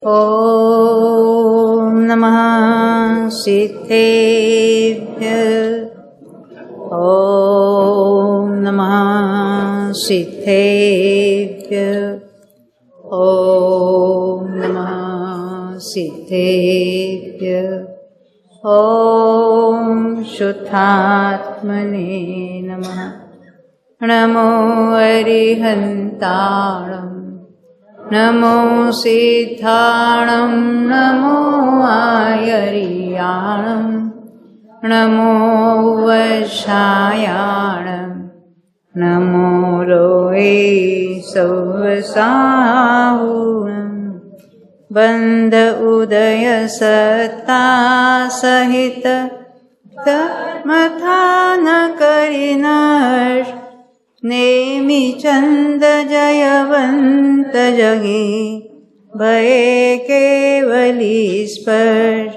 ॐ नमः सिद्धेभ्यः। ॐ नमः सिद्धेभ्यः। ॐ नमः सिद्धेभ्यः। ॐ शुद्धात्मने नमः। नमो अरिहन्ताणं नमो सिद्धाणं नमो आयर्याणं नमो वशायाणं नमो लोये सौवसाहुणं बन्ध उदय सत्ता सहित मथा न करिनर्ष नेमि चंद जयवंत जगे भये केवली स्पर्श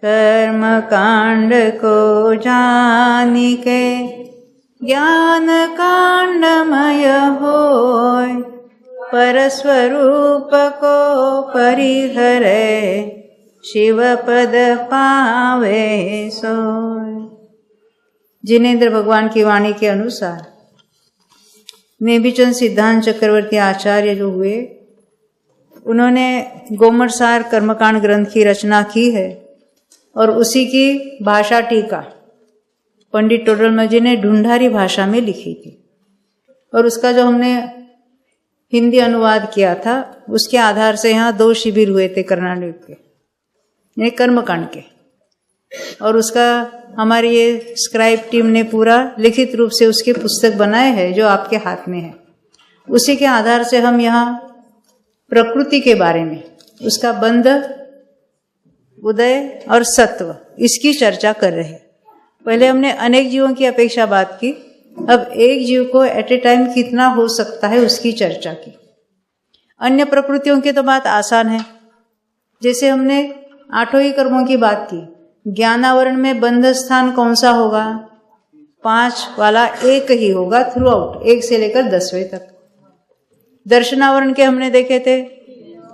कर्म कांड को जानिके ज्ञान कांडमय होय परस्वरूप को परिहरे शिव पद पावे सोय। जिनेन्द्र भगवान की वाणी के अनुसार नेमिचंद सिद्धांत चक्रवर्ती आचार्य जो हुए, उन्होंने गोमरसार कर्मकांड ग्रंथ की रचना की है और उसी की भाषा टीका पंडित टोडरमल जी ने ढूंढारी भाषा में लिखी थी। और उसका जो हमने हिंदी अनुवाद किया था, उसके आधार से यहाँ 2 शिविर हुए थे कर्नाटक के, ये कर्मकांड के। और उसका हमारी ये स्क्राइब टीम ने पूरा लिखित रूप से उसके पुस्तक बनाए हैं जो आपके हाथ में है। उसी के आधार से हम यहाँ प्रकृति के बारे में, उसका बंध, उदय और सत्व, इसकी चर्चा कर रहे हैं। पहले हमने अनेक जीवों की अपेक्षा बात की, अब एक जीव को एट ए टाइम कितना हो सकता है उसकी चर्चा की। अन्य प्रकृतियों की तो बात आसान है, जैसे हमने 8 ही कर्मों की बात की। ज्ञानावरण में बंध स्थान कौन सा होगा? 5 वाला एक ही होगा थ्रू आउट, 1 से लेकर 10वें तक। दर्शनावरण के हमने देखे थे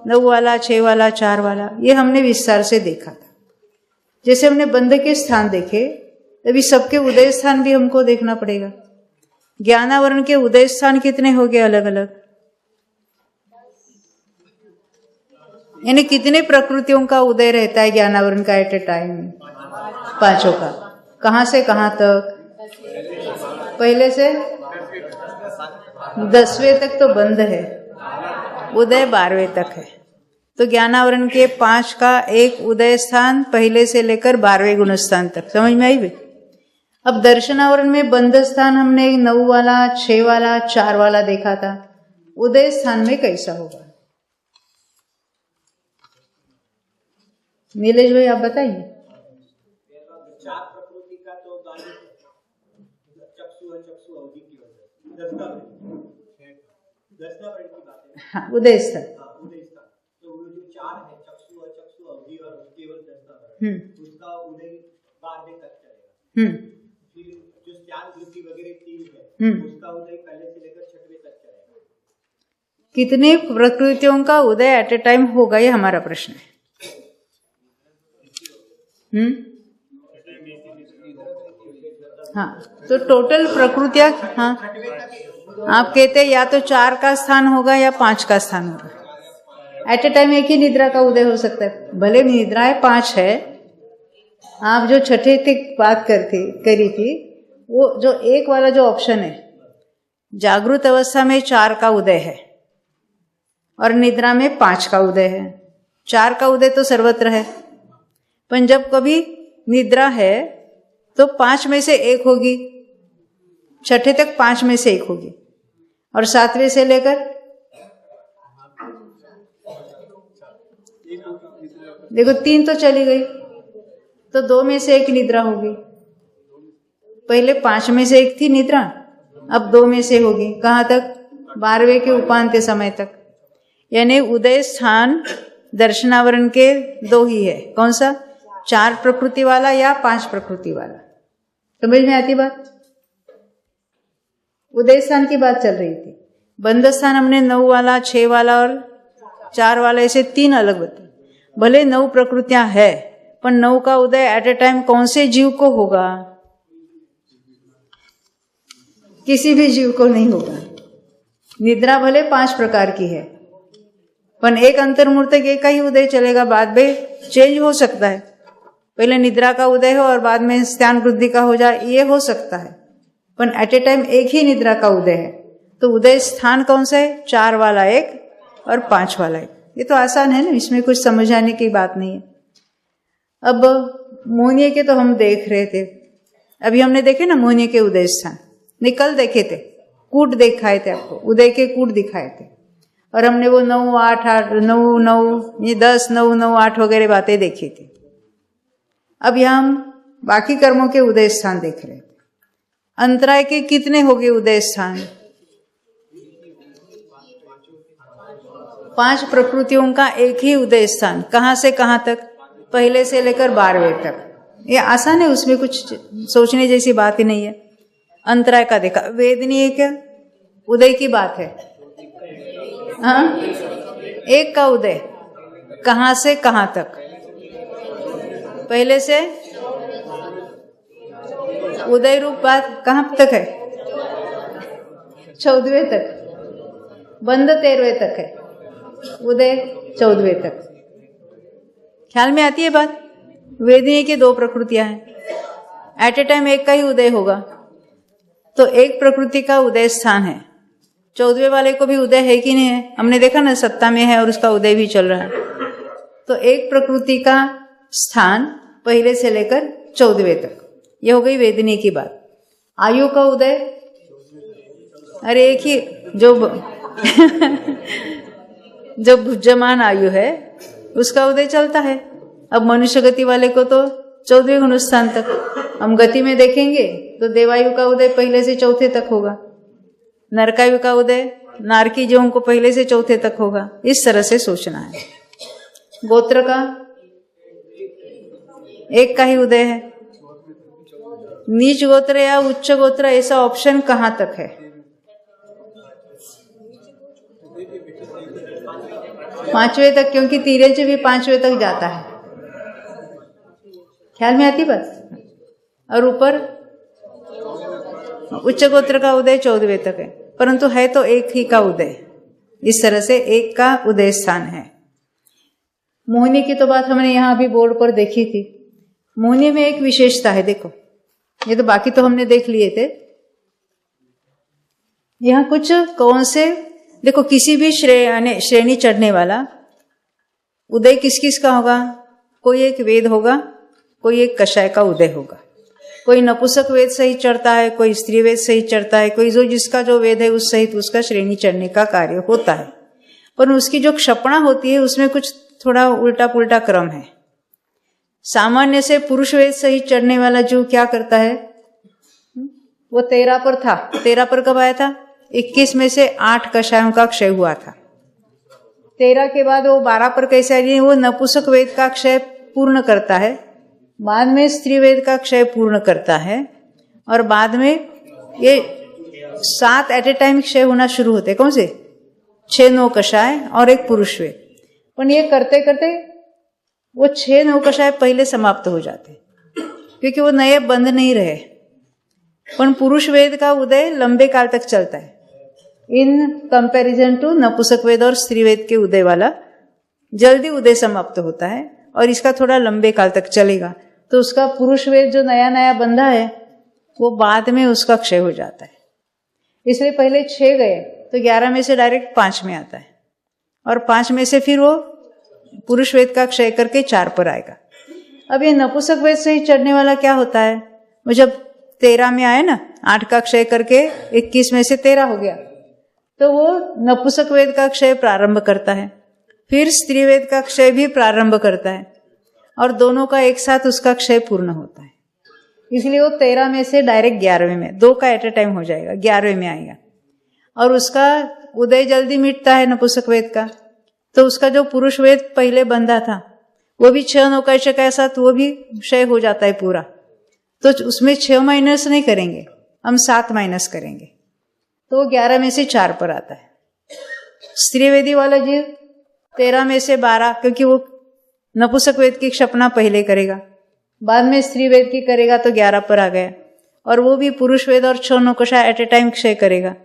9 वाला, 6 वाला, 4 वाला, ये हमने विस्तार से देखा था। जैसे हमने बंध के स्थान देखे, अभी सबके उदय स्थान भी हमको देखना पड़ेगा। ज्ञानावरण के उदय स्थान कितने हो गए अलग अलग, यानी कितने प्रकृतियों का उदय रहता है ज्ञानावरण का एट ए टाइम? 5 का। कहां से कहां तक? पहले से 10वें तक तो बंद है, उदय 12वें तक है। तो ज्ञानावरण के 5 का एक उदय स्थान पहले से लेकर 12वें गुण स्थान तक, समझ में आई? अब दर्शनावरण में बंध स्थान हमने 9 वाला, 6 वाला, 4 वाला देखा था। उदय स्थान में कैसा होगा? नीलेश भाई आप बताइए। 4 प्रकृति का तो चक्षु अवधि की वजह, 10 की बात है। हाँ, उदय स्थान। तो वो जो 4 है, चक्षु अवधि और केवल 10, उसका उदय 12वें तक चलेगा। फिर जो ज्ञान वृत्ति वगैरह 3 है, उसका उदय पहले से लेकर 6वें तक चलेगा। कितने प्रकृतियों का उदय एट ए टाइम होगा, ये हमारा प्रश्न है। हाँ, तो टोटल प्रकृतियां, हाँ आप कहते हैं या तो 4 का स्थान होगा या 5 का स्थान होगा। एट ए टाइम एक ही निद्रा का उदय हो सकता है, भले निद्राएं 5 है। आप जो 6ठे तक बात करी थी, वो जो 1 वाला जो ऑप्शन है, जागृत अवस्था में 4 का उदय है और निद्रा में 5 का उदय है। 4 का उदय तो सर्वत्र है, पर जब कभी निद्रा है तो 5 में से 1 होगी, 6ठे तक 5 में से 1 होगी, और 7वें से लेकर देखो 3 तो चली गई, तो 2 में से 1 निद्रा होगी। पहले 5 में से 1 थी निद्रा, अब 2 में से होगी। कहाँ तक? 12वें के उपांत्य समय तक। यानी उदय स्थान दर्शनावरण के 2 ही है। कौन सा? 4 प्रकृति वाला या 5 प्रकृति वाला। समझ में आती बात? उदय स्थान की बात चल रही थी। बंध स्थान हमने 9 वाला, 6 वाला और चार वाला ऐसे तीन अलग बताए। भले 9 प्रकृतियां है, पर 9 का उदय एट ए टाइम कौन से जीव को होगा? किसी भी जीव को नहीं होगा। निद्रा भले 5 प्रकार की है, पर एक अंतर्मूर्तक एक का ही उदय चलेगा, बाद में चेंज हो सकता है। पहले निद्रा का उदय हो और बाद में स्त्यान वृद्धि का हो जाए, ये हो सकता है, पर एट ए टाइम एक ही निद्रा का उदय है। तो उदय स्थान कौन सा है? 4 वाला एक और 5 वाला एक। ये तो आसान है ना, इसमें कुछ समझाने की बात नहीं है। अब मोहनीय के तो हम देख रहे थे, अभी हमने देखे ना मोहनीय के उदय स्थान, निकल देखे थे, कूट दिखाए थे आपको, उदय के कूट दिखाए थे, और हमने वो 9, 8, 8, 9, 9, ये 10, 9, 9, 8 वगैरह बातें देखी थी। अब यहाँ हम बाकी कर्मों के उदय स्थान देख रहे थे। अंतराय के कितने हो गए उदय स्थान? 5 प्रकृतियों का एक ही उदय स्थान। कहां से कहां तक? पहले से लेकर 12वें तक। ये आसान है, उसमें कुछ सोचने जैसी बात ही नहीं है। अंतराय का देखा, वेदनीय क्या उदय की बात है? हाँ, एक का उदय कहां से कहां तक? पहले से उदय रूप बात कहां तक है? 14वें तक, बंद 13वें तक है, उदय 14वें तक। ख्याल में आती है बात? वेदनीय की 2 प्रकृतियां हैं, एट ए टाइम एक का ही उदय होगा, तो एक प्रकृति का उदय स्थान है। 14वें वाले को भी उदय है कि नहीं है? हमने देखा ना, सत्ता में है और उसका उदय भी चल रहा है। तो एक प्रकृति का स्थान पहले से लेकर 14वें तक, ये हो गई वेदनीय की बात। आयु का उदय, अरे एक ही जो जो भुज्यमान आयु है उसका उदय चलता है। अब मनुष्य गति वाले को तो 14वें गुणस्थान तक। हम गति में देखेंगे तो देवायु का उदय पहले से 4थे तक होगा, नरकायु का उदय नारकी जीवों को पहले से 4थे तक होगा। इस तरह से सोचना है। गोत्र का एक का ही उदय है। नीच गोत्र या उच्च गोत्र ऐसा ऑप्शन कहां तक है? 5वें तक, क्योंकि तीरज भी 5वें तक जाता है। ख्याल में आती बात? और ऊपर उच्च गोत्र का उदय 14वें तक है, परंतु है तो एक ही का उदय। इस तरह से एक का उदय स्थान है। मोहिनी की तो बात हमने यहां अभी बोर्ड पर देखी थी। मोहिनी में एक विशेषता है, देखो, ये तो बाकी तो हमने देख लिए थे। यहां कुछ कौन से, देखो, किसी भी श्रेणी चढ़ने वाला उदय किस किस का होगा? कोई एक वेद होगा, कोई एक कषाय का उदय होगा। कोई नपुंसक वेद सहित चढ़ता है, कोई स्त्री वेद सहित चढ़ता है, कोई जिसका जो वेद है उस सहित उसका श्रेणी चढ़ने का कार्य होता है। पर उसकी जो क्षपणा होती है उसमें कुछ थोड़ा उल्टा पुल्टा क्रम है। सामान्य से पुरुष वेद सहित चढ़ने वाला जो क्या करता है, वो 13 पर था। 13 पर कब आया था? 21 में से 8 कषायों का क्षय हुआ था। 13 के बाद वो 12 पर कैसे आई? वो नपुंसक वेद का क्षय पूर्ण करता है, बाद में स्त्री वेद का क्षय पूर्ण करता है, और बाद में ये 7 एट ए टाइम क्षय होना शुरू होते। कौन से? 6-9 कषाय और एक पुरुष वेद। पर ये करते करते वो 6-9 कषाय पहले समाप्त हो जाते, क्योंकि वो नए बंद नहीं रहे। पर पुरुष वेद का उदय लंबे काल तक चलता है, इन कंपैरिजन टू नपुंसक वेद और स्त्री वेद के उदय वाला जल्दी उदय समाप्त होता है, और इसका थोड़ा लंबे काल तक चलेगा। तो उसका पुरुष वेद जो नया नया बंधा है वो बाद में उसका क्षय हो जाता है। इसलिए पहले 6 गए तो 11 में से डायरेक्ट 5 में आता है, और 5 में से फिर वो पुरुष वेद का क्षय करके 4 पर आएगा। अब ये नपुंसक वेद से ही चढ़ने वाला क्या होता है? वो जब 13 में आए ना, 8 का क्षय करके 21 में से 13 हो गया, तो वो नपुंसक वेद का क्षय प्रारंभ करता है, फिर स्त्री वेद का क्षय भी प्रारंभ करता है, और दोनों का एक साथ उसका क्षय पूर्ण होता है। इसलिए वो 13 में से डायरेक्ट 11वें में, 2 का एट ए टाइम हो जाएगा, 11वें में आएगा। और उसका उदय जल्दी मिटता है नपुंसक वेद का, तो उसका जो पुरुष वेद पहले बंधा था वो भी 6-9 कषाय के साथ वो भी क्षय हो जाता है पूरा। तो उसमें 6 माइनस नहीं करेंगे, हम 7 माइनस करेंगे, तो 11 में से 4 पर आता है। स्त्रीवेदी वाला जीव 13 में से 12, क्योंकि वो नपुंसक वेद की क्षपना पहले करेगा, बाद में स्त्री वेद की करेगा तो 11 पर आ गया, और वो भी पुरुष वेद और 6 नौकोशा एट ए टाइम क्षय करेगा,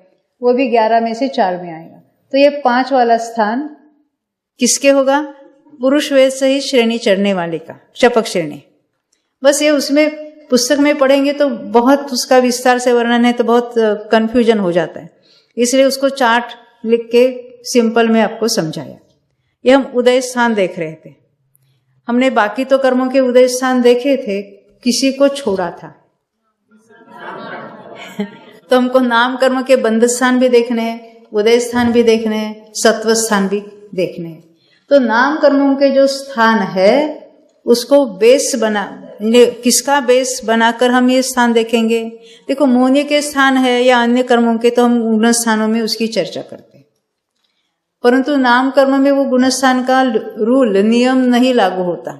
वो भी 11 में से 4 में आएगा। तो ये 5 वाला स्थान किसके होगा? पुरुष वेद सहित श्रेणी चढ़ने वाले का, क्षपक श्रेणी। बस ये उसमें पुस्तक में पढ़ेंगे तो बहुत उसका विस्तार से वर्णन है, तो बहुत कंफ्यूजन हो जाता है, इसलिए उसको चार्ट लिख के सिंपल में आपको समझाया। ये हम उदय स्थान देख रहे थे। हमने बाकी तो कर्मों के उदय स्थान देखे थे, किसी को छोड़ा था तो हमको नाम कर्म के बंध स्थान भी देखने हैं, उदय स्थान भी देखने हैं, सत्व स्थान भी देखने हैं। तो नाम कर्मों के जो स्थान है उसको बेस बना, किसका बेस बनाकर हम ये स्थान देखेंगे? देखो, मोहनीय के स्थान है या अन्य कर्मों के, तो हम गुण स्थानों में उसकी चर्चा करते हैं, परंतु नाम कर्म में वो गुण स्थान का रूल नियम नहीं लागू होता।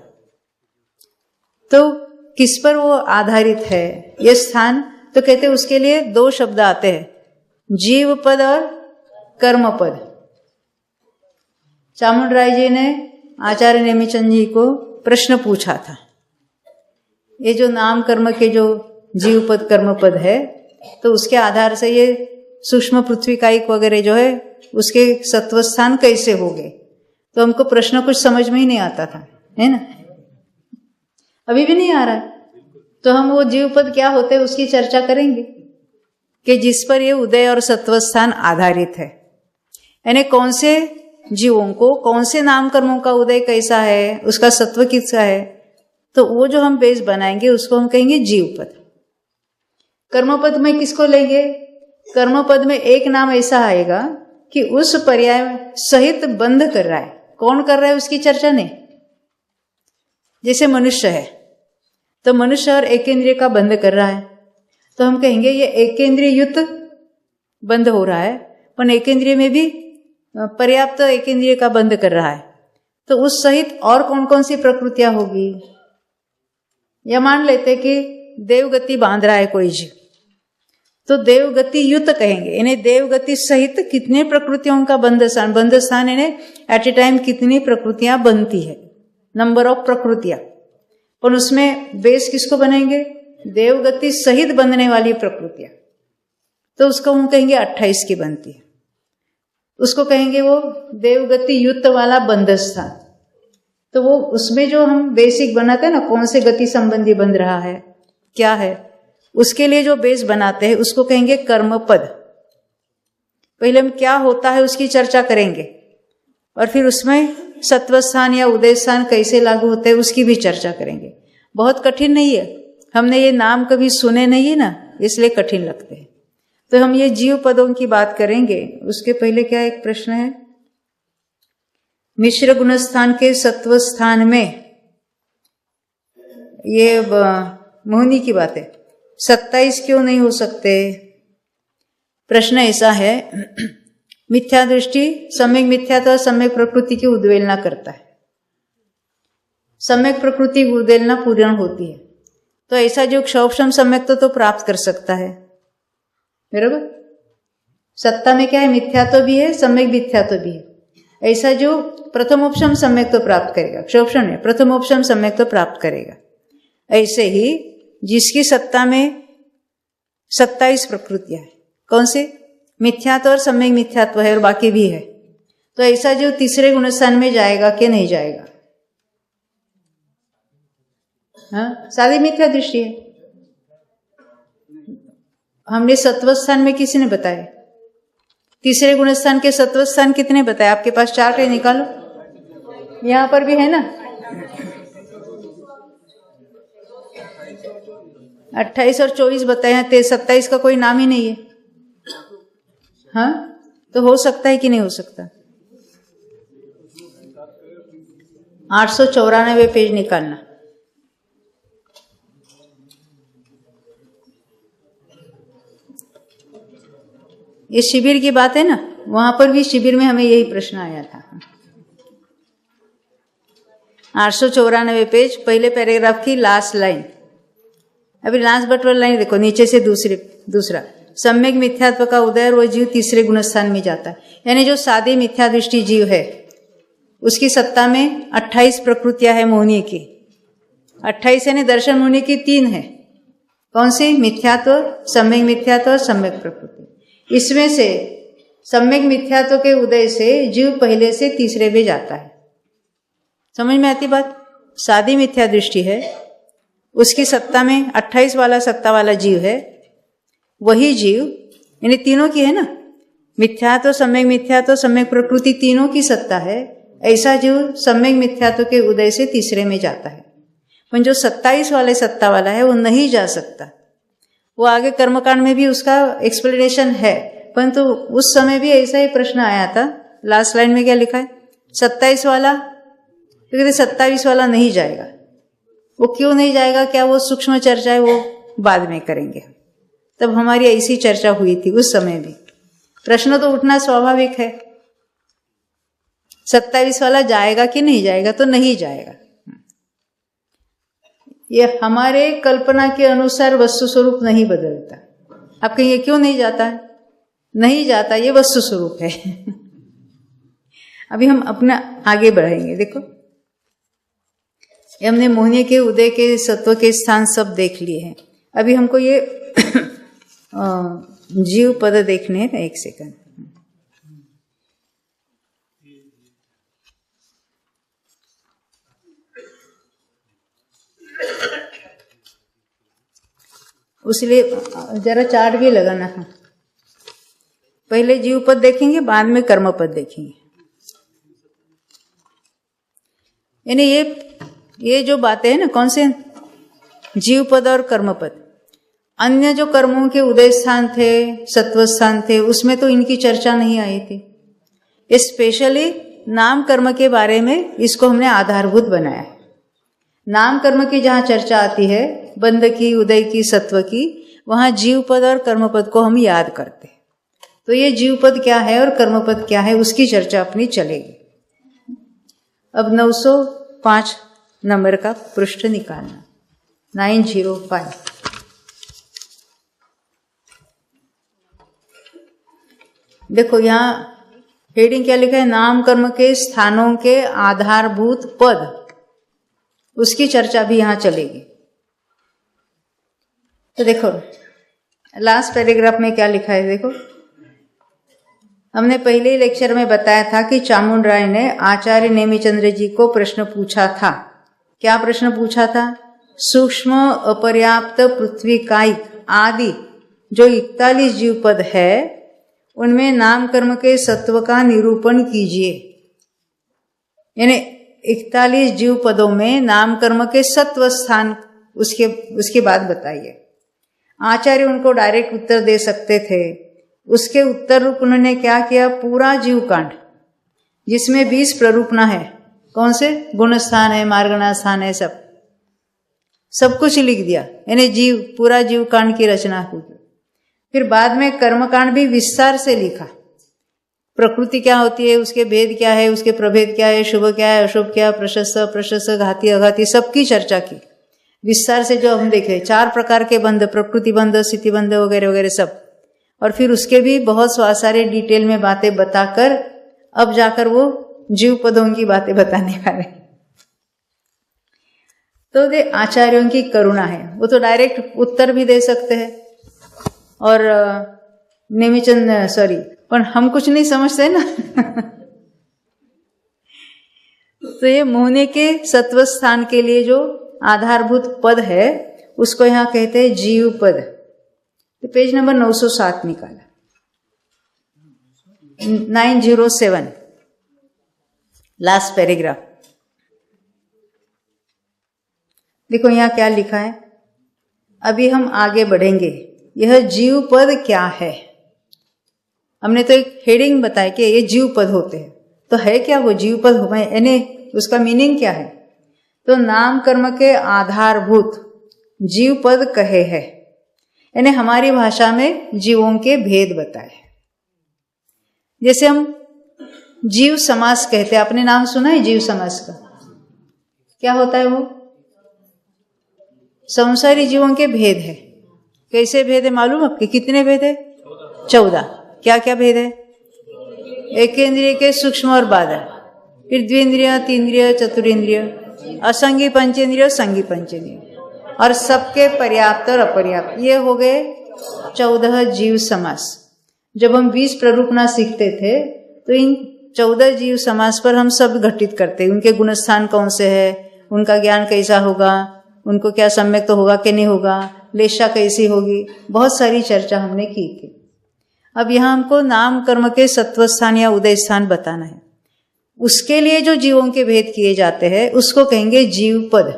तो किस पर वो आधारित है ये स्थान? तो कहते हैं उसके लिए 2 शब्द आते हैं, जीव पद और कर्म पद। चामुंडराय जी ने आचार्य नेमिचंद जी को प्रश्न पूछा था, ये जो नाम कर्म के जो जीव पद कर्म पद है, तो उसके आधार से ये सूक्ष्म पृथ्वी कायिक वगैरह जो है उसके सत्व स्थान कैसे हो गए? तो हमको प्रश्न कुछ समझ में ही नहीं आता था, है ना? अभी भी नहीं आ रहा है। तो हम वो जीव पद क्या होते हैं उसकी चर्चा करेंगे कि जिस पर ये उदय और सत्व स्थान आधारित है, यानी कौन से जीवों को कौन से नाम कर्मों का उदय कैसा है, उसका सत्व किसका है, तो वो जो हम बेस बनाएंगे उसको हम कहेंगे जीव पद। कर्मपद में किसको लेंगे? कर्मपद में एक नाम ऐसा आएगा कि उस पर्याय सहित बंध कर रहा है। कौन कर रहा है उसकी चर्चा नहीं। जैसे मनुष्य है, तो मनुष्य और एकेंद्रिय का बंध कर रहा है, तो हम कहेंगे ये एकेंद्रिय युक्त बंध हो रहा है, पर एकेंद्रिय में भी पर्याप्त एकेंद्रिय का बंध कर रहा है। तो उस सहित और कौन कौन सी प्रकृतियां होगी? या मान लेते कि देवगति बांध रहा है कोई जीव, तो देवगति युक्त कहेंगे, इन्हें देवगति सहित कितने प्रकृतियों का बंध स्थान इन्हें एट ए टाइम कितनी प्रकृतियां बनती है, नंबर ऑफ प्रकृतियां। और उसमें बेस किसको बनेंगे? देवगति सहित बनने वाली प्रकृतियां, तो उसको हम कहेंगे 28 की बनती है, उसको कहेंगे वो देवगति युक्त वाला बंध स्थान। तो वो उसमें जो हम बेसिक बनाते हैं ना, कौन से गति संबंधी बंध रहा है, क्या है, उसके लिए जो बेस बनाते हैं उसको कहेंगे कर्म पद। पहले हम क्या होता है उसकी चर्चा करेंगे, और फिर उसमें सत्व स्थान या उदय स्थान कैसे लागू होते हैं उसकी भी चर्चा करेंगे। बहुत कठिन नहीं है, हमने ये नाम कभी सुने नहीं है ना, इसलिए कठिन लगते हैं। तो हम ये जीव पदों की बात करेंगे। उसके पहले क्या एक प्रश्न है, मिश्र गुण स्थान के सत्व स्थान में, ये मोहनी की बात है, 27 क्यों नहीं हो सकते? प्रश्न ऐसा है, मिथ्या दृष्टि सम्यक मिथ्यात्व और सम्यक प्रकृति की उद्वेलना करता है। सम्यक प्रकृति की उद्वेलना पूर्ण होती है, तो ऐसा जो क्षोभम सम्यक तो प्राप्त कर सकता है, बराबर। सत्ता में क्या है? मिथ्यात्व भी है, सम्यक मिथ्यात्व भी है। ऐसा जो प्रथमोपशम सम्यक तो प्राप्त करेगा, क्षोभम है, प्रथमोपशम सम्यक तो प्राप्त करेगा। ऐसे ही जिसकी सत्ता में 27 प्रकृतियां है, कौन से? मिथ्यात्व और सम्यक मिथ्यात्व है और बाकी भी है, तो ऐसा जो तीसरे गुणस्थान में जाएगा कि नहीं जाएगा? हाँ, सारी मिथ्या दृष्टि है। हमने सत्वस्थान में किसी ने बताया? तीसरे गुणस्थान के सत्वस्थान कितने बताए? आपके पास चार्ट है, निकालो। यहां पर भी है ना, 28 और 24 बताए हैं, 27 का कोई नाम ही नहीं है। हाँ, तो हो सकता है कि नहीं हो सकता? 894 पेज निकालना। ये शिविर की बात है ना, वहां पर भी शिविर में हमें यही प्रश्न आया था। 894 पेज, पहले पैराग्राफ की लास्ट लाइन। अभी लास्ट बटवर लाइन देखो, नीचे से दूसरा सम्यक मिथ्यात्व का उदय और वो जीव तीसरे गुणस्थान में जाता है। यानी जो सादी मिथ्या दृष्टि जीव है उसकी सत्ता में 28 प्रकृतियां है मोहनीय की। 28 यानी दर्शन मोहनीय की 3 है। कौन सी? मिथ्यात्व, सम्यक मिथ्यात्व और सम्यक प्रकृति। इसमें से सम्यक मिथ्यात्व के उदय से जीव पहले से तीसरे में जाता है। समझ में आती बात? सादी मिथ्या दृष्टि है, उसकी सत्ता में 28 वाला सत्ता वाला जीव है। वही जीव यानी तीनों की है ना, मिथ्यात्व, सम्यक प्रकृति तीनों की सत्ता है। ऐसा जीव सम्यक मिथ्यात्व के उदय से तीसरे में जाता है। पर जो 27 वाले सत्ता वाला है वो नहीं जा सकता। वो आगे कर्मकांड में भी उसका एक्सप्लेनेशन है, परंतु उस समय भी ऐसा ही प्रश्न आया था। लास्ट लाइन में क्या लिखा है? 27 वाला, तो कहते 27 वाला नहीं जाएगा। वो क्यों नहीं जाएगा? क्या वो सूक्ष्म चर्चा है, वो बाद में करेंगे। तब हमारी ऐसी चर्चा हुई थी उस समय भी। प्रश्न तो उठना स्वाभाविक है, 27 वाला जाएगा कि नहीं जाएगा? तो नहीं जाएगा। ये हमारे कल्पना के अनुसार वस्तु स्वरूप नहीं बदलता। आप कहिए क्यों नहीं जाता है? नहीं जाता, ये वस्तु स्वरूप है। अभी हम अपना आगे बढ़ेंगे। देखो, हमने मोहनीय के उदय के सत्व के स्थान सब देख लिए हैं। अभी हमको ये जीव पद देखने हैं। एक सेकंड। उसलिए जरा चार्ट भी लगाना है। पहले जीव पद देखेंगे, बाद में कर्म पद देखेंगे। यानी ये जो बातें हैं ना, कौन से? जीव पद और कर्म पद। अन्य जो कर्मों के उदय स्थान थे, सत्व स्थान थे, उसमें तो इनकी चर्चा नहीं आई थी। स्पेशली नाम कर्म के बारे में इसको हमने आधारभूत बनाया है। नाम कर्म की जहां चर्चा आती है, बंध की, उदय की, सत्व की, वहां जीव पद और कर्म पद को हम याद करते हैं। तो ये जीव पद क्या है और कर्म पद क्या है, उसकी चर्चा अपनी चलेगी। अब 905 नंबर का पृष्ठ निकालना, 905। देखो यहां हेडिंग क्या लिखा है? नाम कर्म के स्थानों के आधारभूत पद, उसकी चर्चा भी यहां चलेगी। तो देखो लास्ट पैराग्राफ में क्या लिखा है। देखो, हमने पहले ही लेक्चर में बताया था कि चामुंड राय ने आचार्य नेमिचंद्र जी को प्रश्न पूछा था। क्या प्रश्न पूछा था? सूक्ष्म अपर्याप्त पृथ्वी कायिक आदि जो 41 जीव पद है, उनमें नाम कर्म के सत्व का निरूपण कीजिए। यानी 41 जीव पदों में नाम कर्म के सत्व स्थान, उसके बाद बताइए। आचार्य उनको डायरेक्ट उत्तर दे सकते थे। उसके उत्तर रूप उन्होंने क्या किया? पूरा जीव कांड, जिसमें 20 प्ररूपणा है, कौन से? गुण स्थान है, मार्गणा स्थान है, सब कुछ लिख दिया। यानी पूरा जीव कांड की रचना हुई। फिर बाद में कर्मकांड भी विस्तार से लिखा। प्रकृति क्या होती है, उसके भेद क्या है, उसके प्रभेद क्या है, शुभ क्या है, अशुभ क्या, प्रशस्त अप्रशस्त, घाती अघाती, सबकी चर्चा की विस्तार से। जो हम देखे 4 प्रकार के बंध, प्रकृति बंध, स्थिति बंध वगैरह वगैरह सब, और फिर उसके भी बहुत सारे डिटेल में बातें बताकर अब जाकर वो जीव पदों की बातें बताने वाले। तो ये आचार्यों की करुणा है। वो तो डायरेक्ट उत्तर भी दे सकते हैं, और पर हम कुछ नहीं समझते ना। तो ये मोहनीय के सत्व स्थान के लिए जो आधारभूत पद है, उसको यहां कहते हैं जीव पद। तो पेज नंबर 907 निकाला, 907, लास्ट पैराग्राफ। देखो यहां क्या लिखा है। अभी हम आगे बढ़ेंगे। यह जीव पद क्या है? हमने तो एक हेडिंग बताया कि ये जीव पद होते हैं। तो है क्या वो जीव पद? यानी उसका मीनिंग क्या है? तो नाम कर्म के आधारभूत जीव पद कहे है, यानी हमारी भाषा में जीवों के भेद बताए। जैसे हम जीव समास कहते हैं। आपने नाम सुना है जीव समास का? क्या होता है वो? संसारी जीवों के भेद है। कैसे भेद है मालूम आपके? कितने भेद है? 14। क्या क्या भेद है? एक इंद्रिय के सूक्ष्म और बादल, फिर द्विंद्रिय, तीन्द्रिय, चतुरिंद्रिय, असंगी पंचेंद्रिय, संगी पंचेंद्रिय, और सबके पर्याप्त और अपर्याप्त। ये हो गए 14 जीव समास। जब हम 20 प्ररूपणा सीखते थे तो इन 14 जीव समास पर हम सब घटित करते, उनके गुणस्थान कौन से है, उनका ज्ञान कैसा होगा, उनको क्या सम्यक तो होगा कि नहीं होगा, लेशा कैसी होगी, बहुत सारी चर्चा हमने की थी। अब यहाँ हमको नाम कर्म के सत्व स्थान या उदय स्थान बताना है। उसके लिए जो जीवों के भेद किए जाते हैं उसको कहेंगे जीव पद।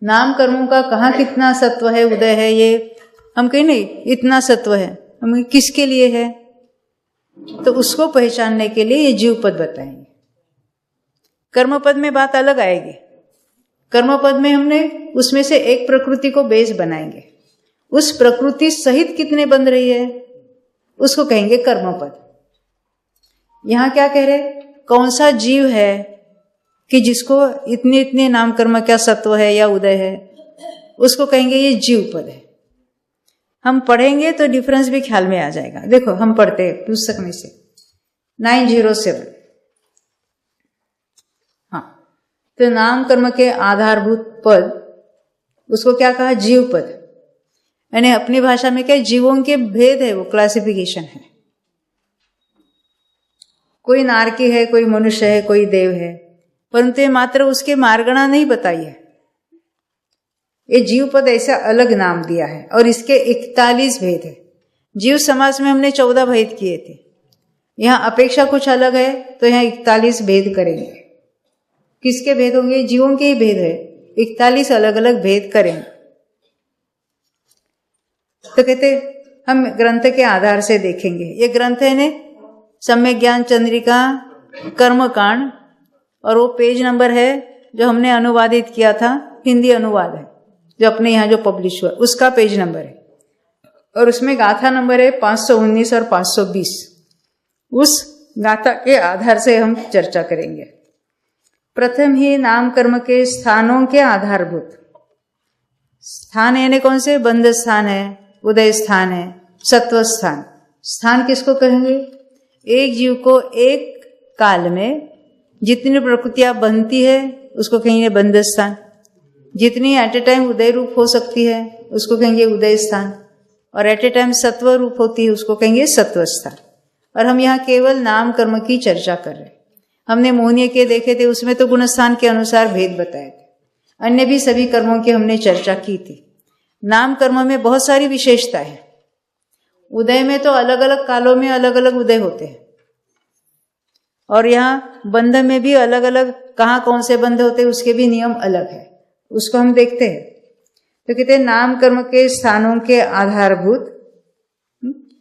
नाम कर्मों का कहाँ कितना सत्व है, उदय है, ये हम कहें नहीं इतना सत्व है, हम किसके लिए है, तो उसको पहचानने के लिए ये जीव पद बताएंगे। कर्म पद में बात अलग आएगी। कर्म पद में हमने उसमें से एक प्रकृति को बेस बनाएंगे, उस प्रकृति सहित कितने बन रही है उसको कहेंगे कर्म पद। यहां क्या कह रहे, कौन सा जीव है कि जिसको इतने इतने नाम कर्म क्या सत्व है या उदय है, उसको कहेंगे ये जीव पद है। हम पढ़ेंगे तो डिफरेंस भी ख्याल में आ जाएगा। देखो हम पढ़ते हैं पुस्तक में से 907। हाँ, तो नाम कर्म के आधारभूत पद उसको क्या कहा, जीव पद। यानी अपनी भाषा में क्या, जीवों के भेद है, वो क्लासिफिकेशन है। कोई नारकी है, कोई मनुष्य है, कोई देव है, परंतु ये मात्र उसके मार्गणा नहीं बताई है। ये जीव पद ऐसा अलग नाम दिया है और इसके 41 भेद है। जीव समास में हमने 14 भेद किए थे, यहाँ अपेक्षा कुछ अलग है तो यहाँ 41 भेद करेंगे। किसके भेद होंगे, जीवों के ही भेद है, 41 अलग अलग भेद करेंगे। तो कहते हम ग्रंथ के आधार से देखेंगे। ये ग्रंथ है ने सम्यक ज्ञान चंद्रिका कर्मकांड, और वो पेज नंबर है जो हमने अनुवादित किया था, हिंदी अनुवाद है जो अपने यहाँ जो पब्लिश हुआ, उसका पेज नंबर है, और उसमें गाथा नंबर है 519 और 520। उस गाथा के आधार से हम चर्चा करेंगे। प्रथम ही नाम कर्म के स्थानों के आधारभूत स्थान यानी कौन से, बंध स्थान है, उदय स्थान है, सत्व स्थान। स्थान किसको कहेंगे, एक जीव को एक काल में जितनी प्रकृतियां बनती है उसको कहेंगे बंध स्थान, जितनी एट ए टाइम उदय रूप हो सकती है उसको कहेंगे उदय स्थान, और एट ए टाइम सत्व रूप होती है उसको कहेंगे सत्व स्थान। और हम यहाँ केवल नाम कर्म की चर्चा कर रहे हैं। हमने मोहनीय के देखे थे, उसमें तो गुणस्थान के अनुसार भेद बताए थे, अन्य भी सभी कर्मों की हमने चर्चा की थी। नाम कर्म में बहुत सारी विशेषता है। उदय में तो अलग अलग कालों में अलग अलग उदय होते हैं, और यहाँ बंध में भी अलग अलग कहाँ कौन से बंध होते हैं उसके भी नियम अलग है, उसको हम देखते हैं। तो कहते हैं नाम कर्म के स्थानों के आधारभूत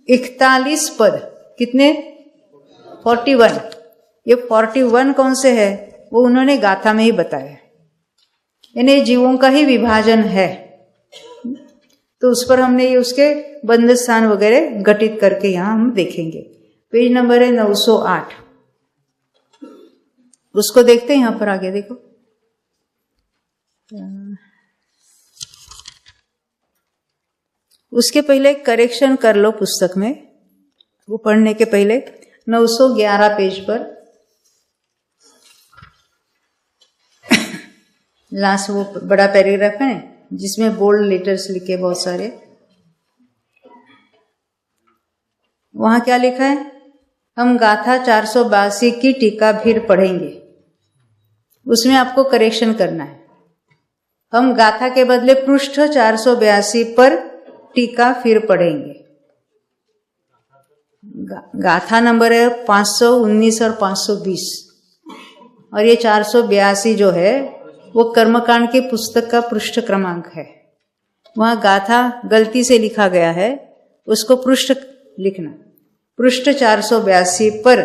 41 पद, कितने, 41। ये 41 कौन से है वो उन्होंने गाथा में ही बताया, यानी जीवों का ही विभाजन है। तो उस पर हमने ये उसके बंध स्थान वगैरह घटित करके यहाँ हम देखेंगे। पेज नंबर है 908, उसको देखते हैं। यहाँ पर आगे देखो, उसके पहले करेक्शन कर लो पुस्तक में, वो पढ़ने के पहले 911 पेज पर लास्ट वो बड़ा पैराग्राफ है जिसमें बोल्ड लेटर्स लिखे बहुत सारे, वहां क्या लिखा है, हम गाथा 482 की टीका फिर पढ़ेंगे। उसमें आपको करेक्शन करना है। हम गाथा के बदले पृष्ठ 482 पर टीका फिर पढ़ेंगे। गाथा नंबर है 519 और 520, और ये 482 जो है वो कर्मकांड की पुस्तक का पृष्ठ क्रमांक है। वहां गाथा गलती से लिखा गया है, उसको पृष्ठ लिखना। पृष्ठ 482 पर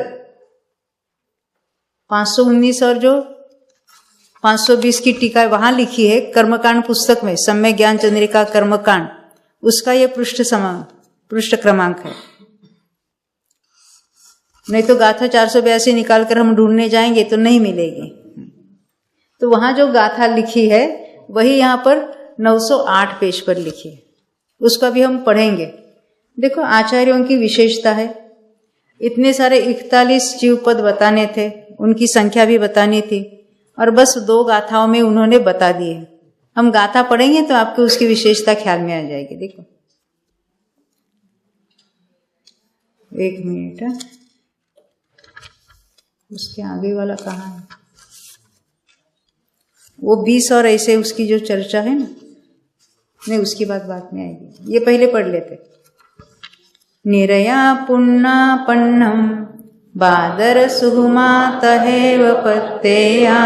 519 और जो 520 की टीका वहां लिखी है कर्मकांड पुस्तक में, सम्यक ज्ञान चंद्रिका कर्मकांड, उसका ये पृष्ठ क्रमांक है। नहीं तो गाथा 482 निकालकर हम ढूंढने जाएंगे तो नहीं मिलेगी। तो वहां जो गाथा लिखी है वही यहाँ पर 908 पेज पर लिखी है, उसका भी हम पढ़ेंगे। देखो आचार्यों की विशेषता है, इतने सारे 41 जीव पद बताने थे, उनकी संख्या भी बतानी थी, और बस 2 गाथाओं में उन्होंने बता दिए। हम गाथा पढ़ेंगे तो आपको उसकी विशेषता ख्याल में आ जाएगी। देखो 1 मिनट, उसके आगे वाला कहाँ है? वो 20 और ऐसे उसकी जो चर्चा है ना, नहीं उसकी बात में आएगी, ये पहले पढ़ लेते। निरया पुन्ना पन्नम बादर सुहुमा तहेव पत्तेया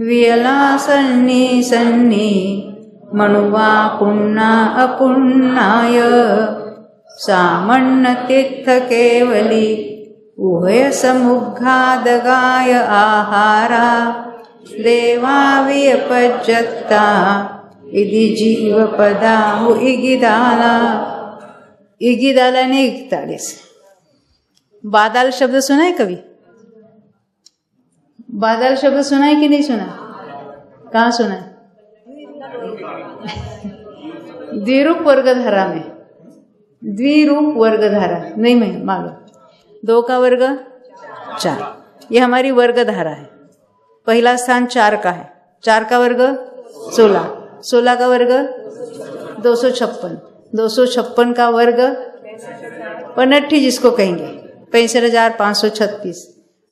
वियला सन्नी सन्नी मनुवा पुन्ना अपुन्नाय सामन्न तीर्थ केवली उभय समुग्घादगाय आहारा देवा वियपज्जत्ता इति जीवपदाहु इगिदाला। इगिदाला ने 41। बादल शब्द सुना है कभी? बादल शब्द सुना है कि नहीं सुना? कहाँ सुना है? द्विरूप वर्गधारा में। द्विरूप वर्गधारा नहीं मैं मालूम। 2 का वर्ग 4, ये हमारी वर्गधारा है। पहला स्थान 4 का है, 4 का वर्ग 16, 16 का वर्ग 256, 256 का वर्ग पनट्ठी जिसको कहेंगे 65,536,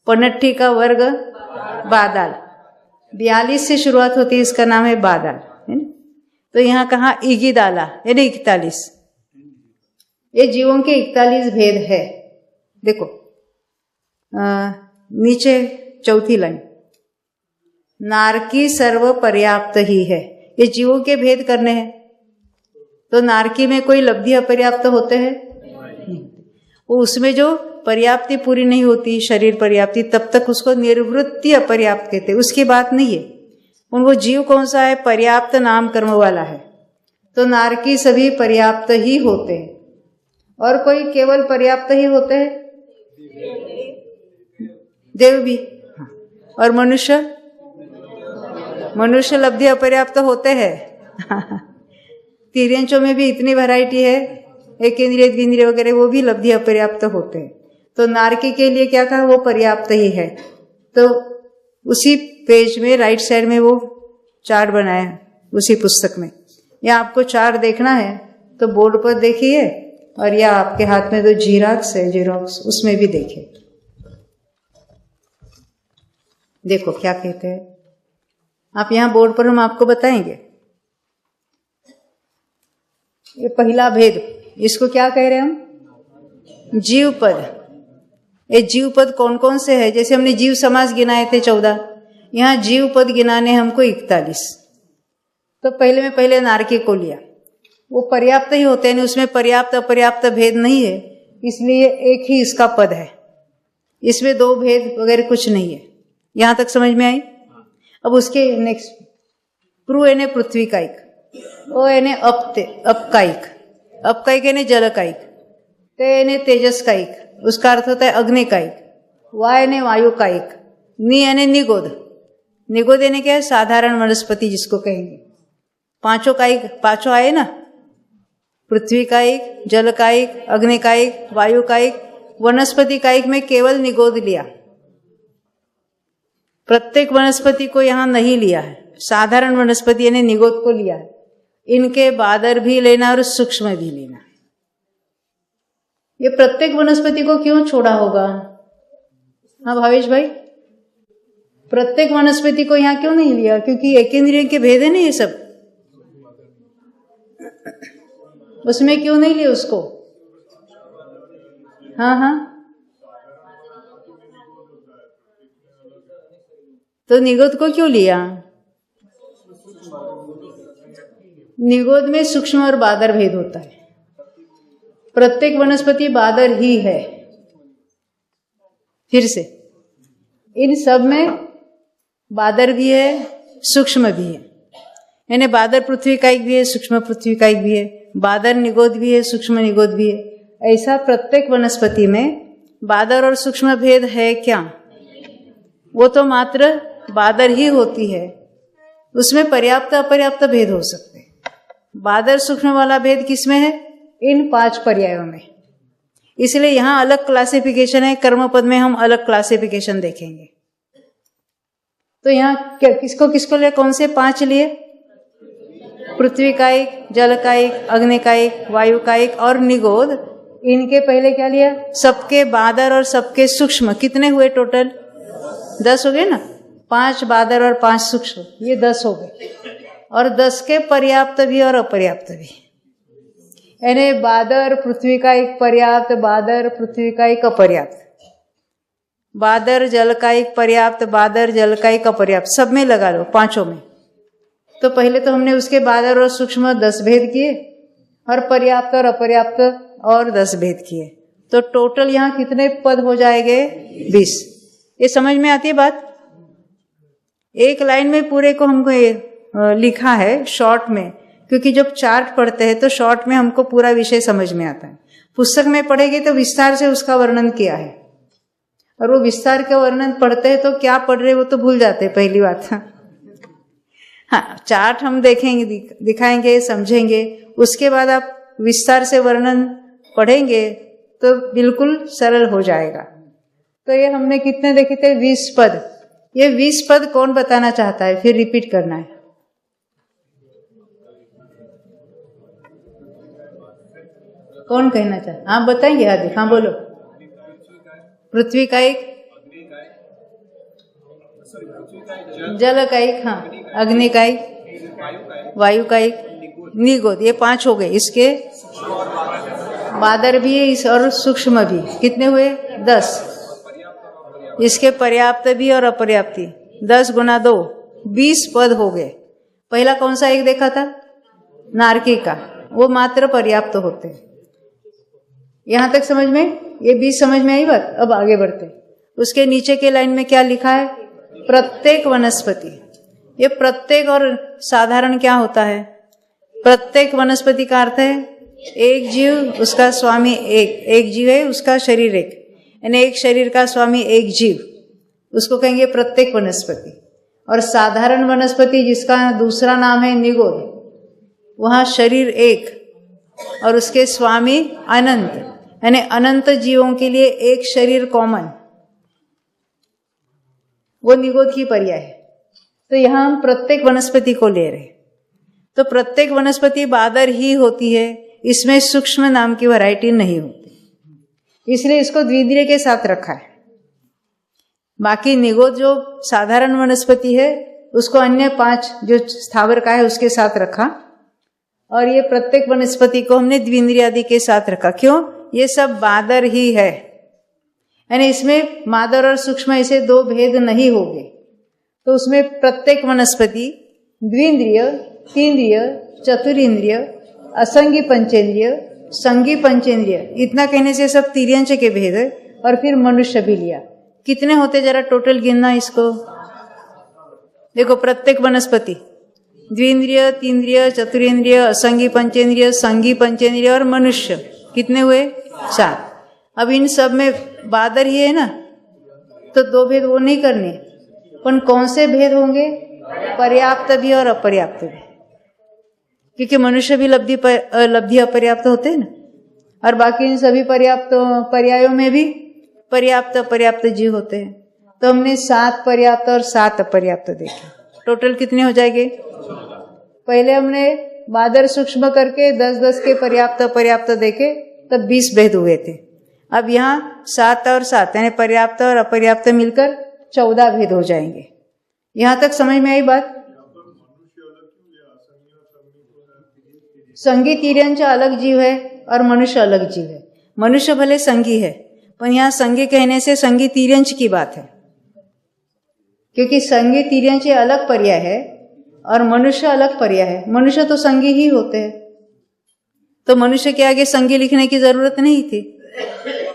पनट्ठी का वर्ग बादल, 42 से शुरुआत होती है, इसका नाम है बादल, है ना। तो यहाँ कहा इगिदाला यानी 41, ये जीवों के 41 भेद है। देखो नीचे चौथी लाइन, नारकी सर्व पर्याप्त ही है, ये जीवों के भेद करने हैं। तो नारकी में कोई लब्धि अपर्याप्त होते हैं? उसमें जो पर्याप्ति पूरी नहीं होती, शरीर पर्याप्ति, तब तक उसको निर्वृत्ति अपर्याप्त कहते हैं, उसकी बात नहीं है। उनको जीव कौन सा है? पर्याप्त नाम कर्म वाला है। तो नारकी सभी पर्याप्त ही होते हैं, और कोई केवल पर्याप्त ही होते हैं, देव भी, और मनुष्य लब्धि अपर्याप्त होते हैं। तिर्यंचों में भी इतनी वैरायटी है, एक इंद्रिय द्विंद्रिय वगैरह, वो भी लब्धि अपर्याप्त होते हैं। तो नारकी के लिए क्या कहा? वो पर्याप्त ही है। तो उसी पेज में राइट साइड में वो चार्ट बनाया है उसी पुस्तक में। या आपको चार्ट देखना है तो बोर्ड पर देखिए, और या आपके हाथ में तो जीराक्स है, जीरोक्स, उसमें भी देखिए। देखो क्या कहते हैं आप, यहाँ बोर्ड पर हम आपको बताएंगे। ये पहला भेद, इसको क्या कह रहे हैं हम? जीव पद। ये जीव पद कौन कौन से है? जैसे हमने जीव समास गिनाए थे 14, यहाँ जीव पद गिनाने हमको 41। तो पहले नारकी को लिया, वो पर्याप्त ही होते हैं, उसमें पर्याप्त अपर्याप्त भेद नहीं है, इसलिए एक ही इसका पद है, इसमें 2 भेद वगैरह कुछ नहीं है। यहां तक समझ में आई? अब उसके नेक्स्ट, प्रू यानी पृथ्वी कायिक, ओ यानी अपकायिक, अपकायिक यानी जलकायिक, ते यानी तेजस कायिक, उसका अर्थ होता है अग्नि कायिक, वा यानी वायु कायिक, नि यानी निगोद। निगोद यानी क्या है? साधारण वनस्पति जिसको कहेंगे। 5 कायिक, 5 आए ना, पृथ्वी कायिक, जल कायिक, अग्नि कायिक, वायु कायिक, वनस्पति कायिक में केवल निगोद लिया, प्रत्येक वनस्पति को यहां नहीं लिया है, साधारण वनस्पति यानी निगोद को लिया है। इनके बादर भी लेना और सूक्ष्म भी लेना। ये प्रत्येक वनस्पति को क्यों छोड़ा होगा? हाँ भावेश भाई, प्रत्येक वनस्पति को यहां क्यों नहीं लिया? क्योंकि एक इंद्रिय के भेद है ना ये सब, उसमें क्यों नहीं लिया उसको? हाँ, तो निगोद को क्यों लिया? निगोद में सूक्ष्म और बादर भेद होता है, प्रत्येक वनस्पति बादर ही है। फिर से इन सब में बादर भी है, सूक्ष्म भी है, यानी बादर पृथ्वी कायिक भी है, सूक्ष्म पृथ्वी कायिक भी है, बादर निगोद भी है, सूक्ष्म निगोद भी है। ऐसा प्रत्येक वनस्पति में बादर और सूक्ष्म भेद है क्या? वो तो मात्र बादर ही होती है, उसमें पर्याप्त अपर्याप्त भेद हो सकते हैं। बादर सूक्ष्म वाला भेद किसमें है? इन 5 पर्यायों में। इसलिए यहाँ अलग क्लासिफिकेशन है, कर्म पद में हम अलग क्लासिफिकेशन देखेंगे। तो यहाँ किसको किसको लिए, कौन से 5 लिए? पृथ्वी का एक, जल का एक, अग्नि का एक, वायु का एक और निगोद। इनके पहले क्या लिया? सबके बादर और सबके सूक्ष्म। कितने हुए टोटल? 10 हो गए ना। 5 बादर और 5 सूक्ष्म, ये 10 हो गए। और 10 के पर्याप्त भी और अपर्याप्त भी, यानी बादर पृथ्वी का एक पर्याप्त, बादर पृथ्वी का एक अपर्याप्त, बादर जल का एक पर्याप्त, बादर जल का एक अपर्याप्त, सब में लगा लो, 5 में। तो पहले तो हमने उसके बादर और सूक्ष्म 10 भेद किए और पर्याप्त और अपर्याप्त और 10 भेद किए। तो टोटल यहाँ कितने पद हो जाएंगे? 20। ये समझ में आती है बात? एक लाइन में पूरे को हमको लिखा है शॉर्ट में, क्योंकि जब चार्ट पढ़ते हैं तो शॉर्ट में हमको पूरा विषय समझ में आता है। पुस्तक में पढ़ेंगे तो विस्तार से उसका वर्णन किया है, और वो विस्तार का वर्णन पढ़ते हैं तो क्या पढ़ रहे वो तो भूल जाते हैं, पहली बात। हाँ, चार्ट हम देखेंगे, दिखाएंगे, समझेंगे, उसके बाद आप विस्तार से वर्णन पढ़ेंगे तो बिल्कुल सरल हो जाएगा। तो ये हमने कितने देखे थे? 20 पद। ये 20 पद कौन बताना चाहता है? फिर रिपीट करना है। कौन कहना चाहता? हाँ बताएंगे, हार्दिक, हाँ बोलो। पृथ्वी का एक, जल का एक, हाँ, अग्नि का एक, वायु का एक, निगोद, ये 5 हो गए। इसके बादर भी है और सूक्ष्म भी, कितने हुए? 10। इसके पर्याप्त भी और अपर्याप्ति, 10 गुना 2, 20 पद हो गए। पहला कौन सा एक देखा था? नारकी का, वो मात्र पर्याप्त होते हैं। यहां तक समझ में? ये 20 समझ में आई बात? अब आगे बढ़ते। उसके नीचे के लाइन में क्या लिखा है? प्रत्येक वनस्पति। ये प्रत्येक और साधारण क्या होता है? प्रत्येक वनस्पति का अर्थ है एक जीव, उसका स्वामी एक जीव है, उसका शरीर एक, यानी एक शरीर का स्वामी एक जीव, उसको कहेंगे प्रत्येक वनस्पति। और साधारण वनस्पति जिसका दूसरा नाम है निगोद, वहां शरीर एक और उसके स्वामी अनंत, यानी अनंत जीवों के लिए एक शरीर कॉमन, वो निगोद की पर्याय है। तो यहां हम प्रत्येक वनस्पति को ले रहे। तो प्रत्येक वनस्पति बादर ही होती है, इसमें सूक्ष्म नाम की वैरायटी नहीं होती, इसलिए इसको द्विंद्रिय के साथ रखा है। बाकी निगोद जो साधारण वनस्पति है उसको अन्य 5 जो स्थावर का है उसके साथ रखा, और ये प्रत्येक वनस्पति को हमने द्विंद्रिय आदि के साथ रखा। क्यों? ये सब बादर ही है, यानी इसमें मादर और सूक्ष्म ऐसे 2 भेद नहीं होंगे। तो उसमें प्रत्येक वनस्पति द्विंद्रिय, तीन्द्रिय, चतुरिंद्रिय, असंगी पंचेंद्रिय, संगी पंचेंद्रिय, इतना कहने से सब तिर्यंच के भेद है। और फिर मनुष्य भी लिया। कितने होते जरा टोटल गिनना इसको? देखो, प्रत्येक वनस्पति द्विंद्रिय, तीन्द्रिय, चतुरेंद्रिय, असंगी पंचेंद्रिय, संगी पंचेंद्रिय और मनुष्य, कितने हुए? 4। अब इन सब में बादर ही है ना, तो 2 भेद वो नहीं करने, पर कौन से भेद होंगे? पर्याप्त भी और अपर्याप्त भी, क्योंकि मनुष्य भी लब्धि अपर्याप्त होते हैं ना, और बाकी इन सभी पर्याप्त पर्यायों में भी पर्याप्त अपर्याप्त जीव होते हैं। तो हमने 7 पर्याप्त और 7 अपर्याप्त देखे। टोटल कितने हो जाएंगे? पहले हमने बादर सूक्ष्म करके 10-10 के पर्याप्त अपर्याप्त देखे, तब 20 भेद हुए थे। अब यहाँ 7 और 7 यानी पर्याप्त और अपर्याप्त मिलकर 14 भेद हो जाएंगे। यहाँ तक समझ में आई बात? संगी तिर्यंच अलग जीव है और मनुष्य अलग जीव है। मनुष्य भले संगी है, पर यहाँ संगी कहने से संगी तिर्यंच की बात है, क्योंकि संगी तिर्यंच अलग पर्याय है और मनुष्य अलग पर्याय है। मनुष्य तो संगी ही होते हैं, तो मनुष्य के आगे संगी लिखने की जरूरत नहीं थी।